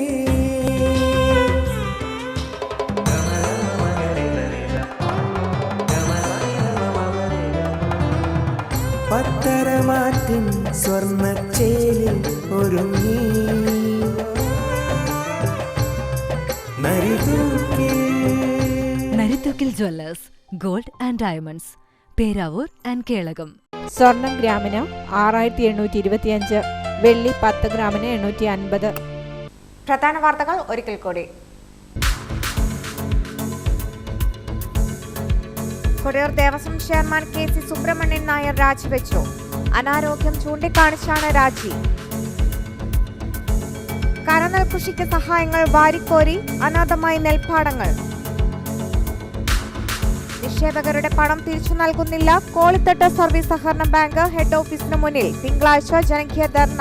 മണമാറ്റിൻ സ്വർണ്ണച്ചേലിൽ ഒരുങ്ങി Narithookil Jewellers gold and diamonds Peravoor and Kelakam. സ്വർണം ഗ്രാമിന് 6825, വെള്ളി 10 ഗ്രാമിന് 850. പ്രധാന വാർത്തകൾ ഒരിക്കൽ കൂടി. കൊടിയൂർ ദേവസ്വം ചെയർമാൻ KC സുബ്രഹ്മണ്യൻ നായർ രാജിവെച്ചു. അനാരോഗ്യം ചൂണ്ടിക്കാണിച്ചാണ് രാജി. കരനെൽ കൃഷിക്ക് സഹായങ്ങൾ വാരിക്കോരി അനാഥമായി നെൽപ്പാടങ്ങൾ. നിക്ഷേപകരുടെ പണം തിരിച്ചു നൽകുന്നില്ല. കോളിത്തട്ട് സർവീസ് സഹകരണ ബാങ്ക് ഹെഡ് ഓഫീസിന് മുന്നിൽ തിങ്കളാഴ്ച ജനകീയ ധർണ.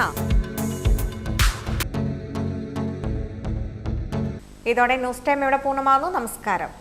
ഇതോടെ ന്യൂസ് ടൈം ഇവിടെ പൂർണ്ണമാകുന്നു. നമസ്കാരം.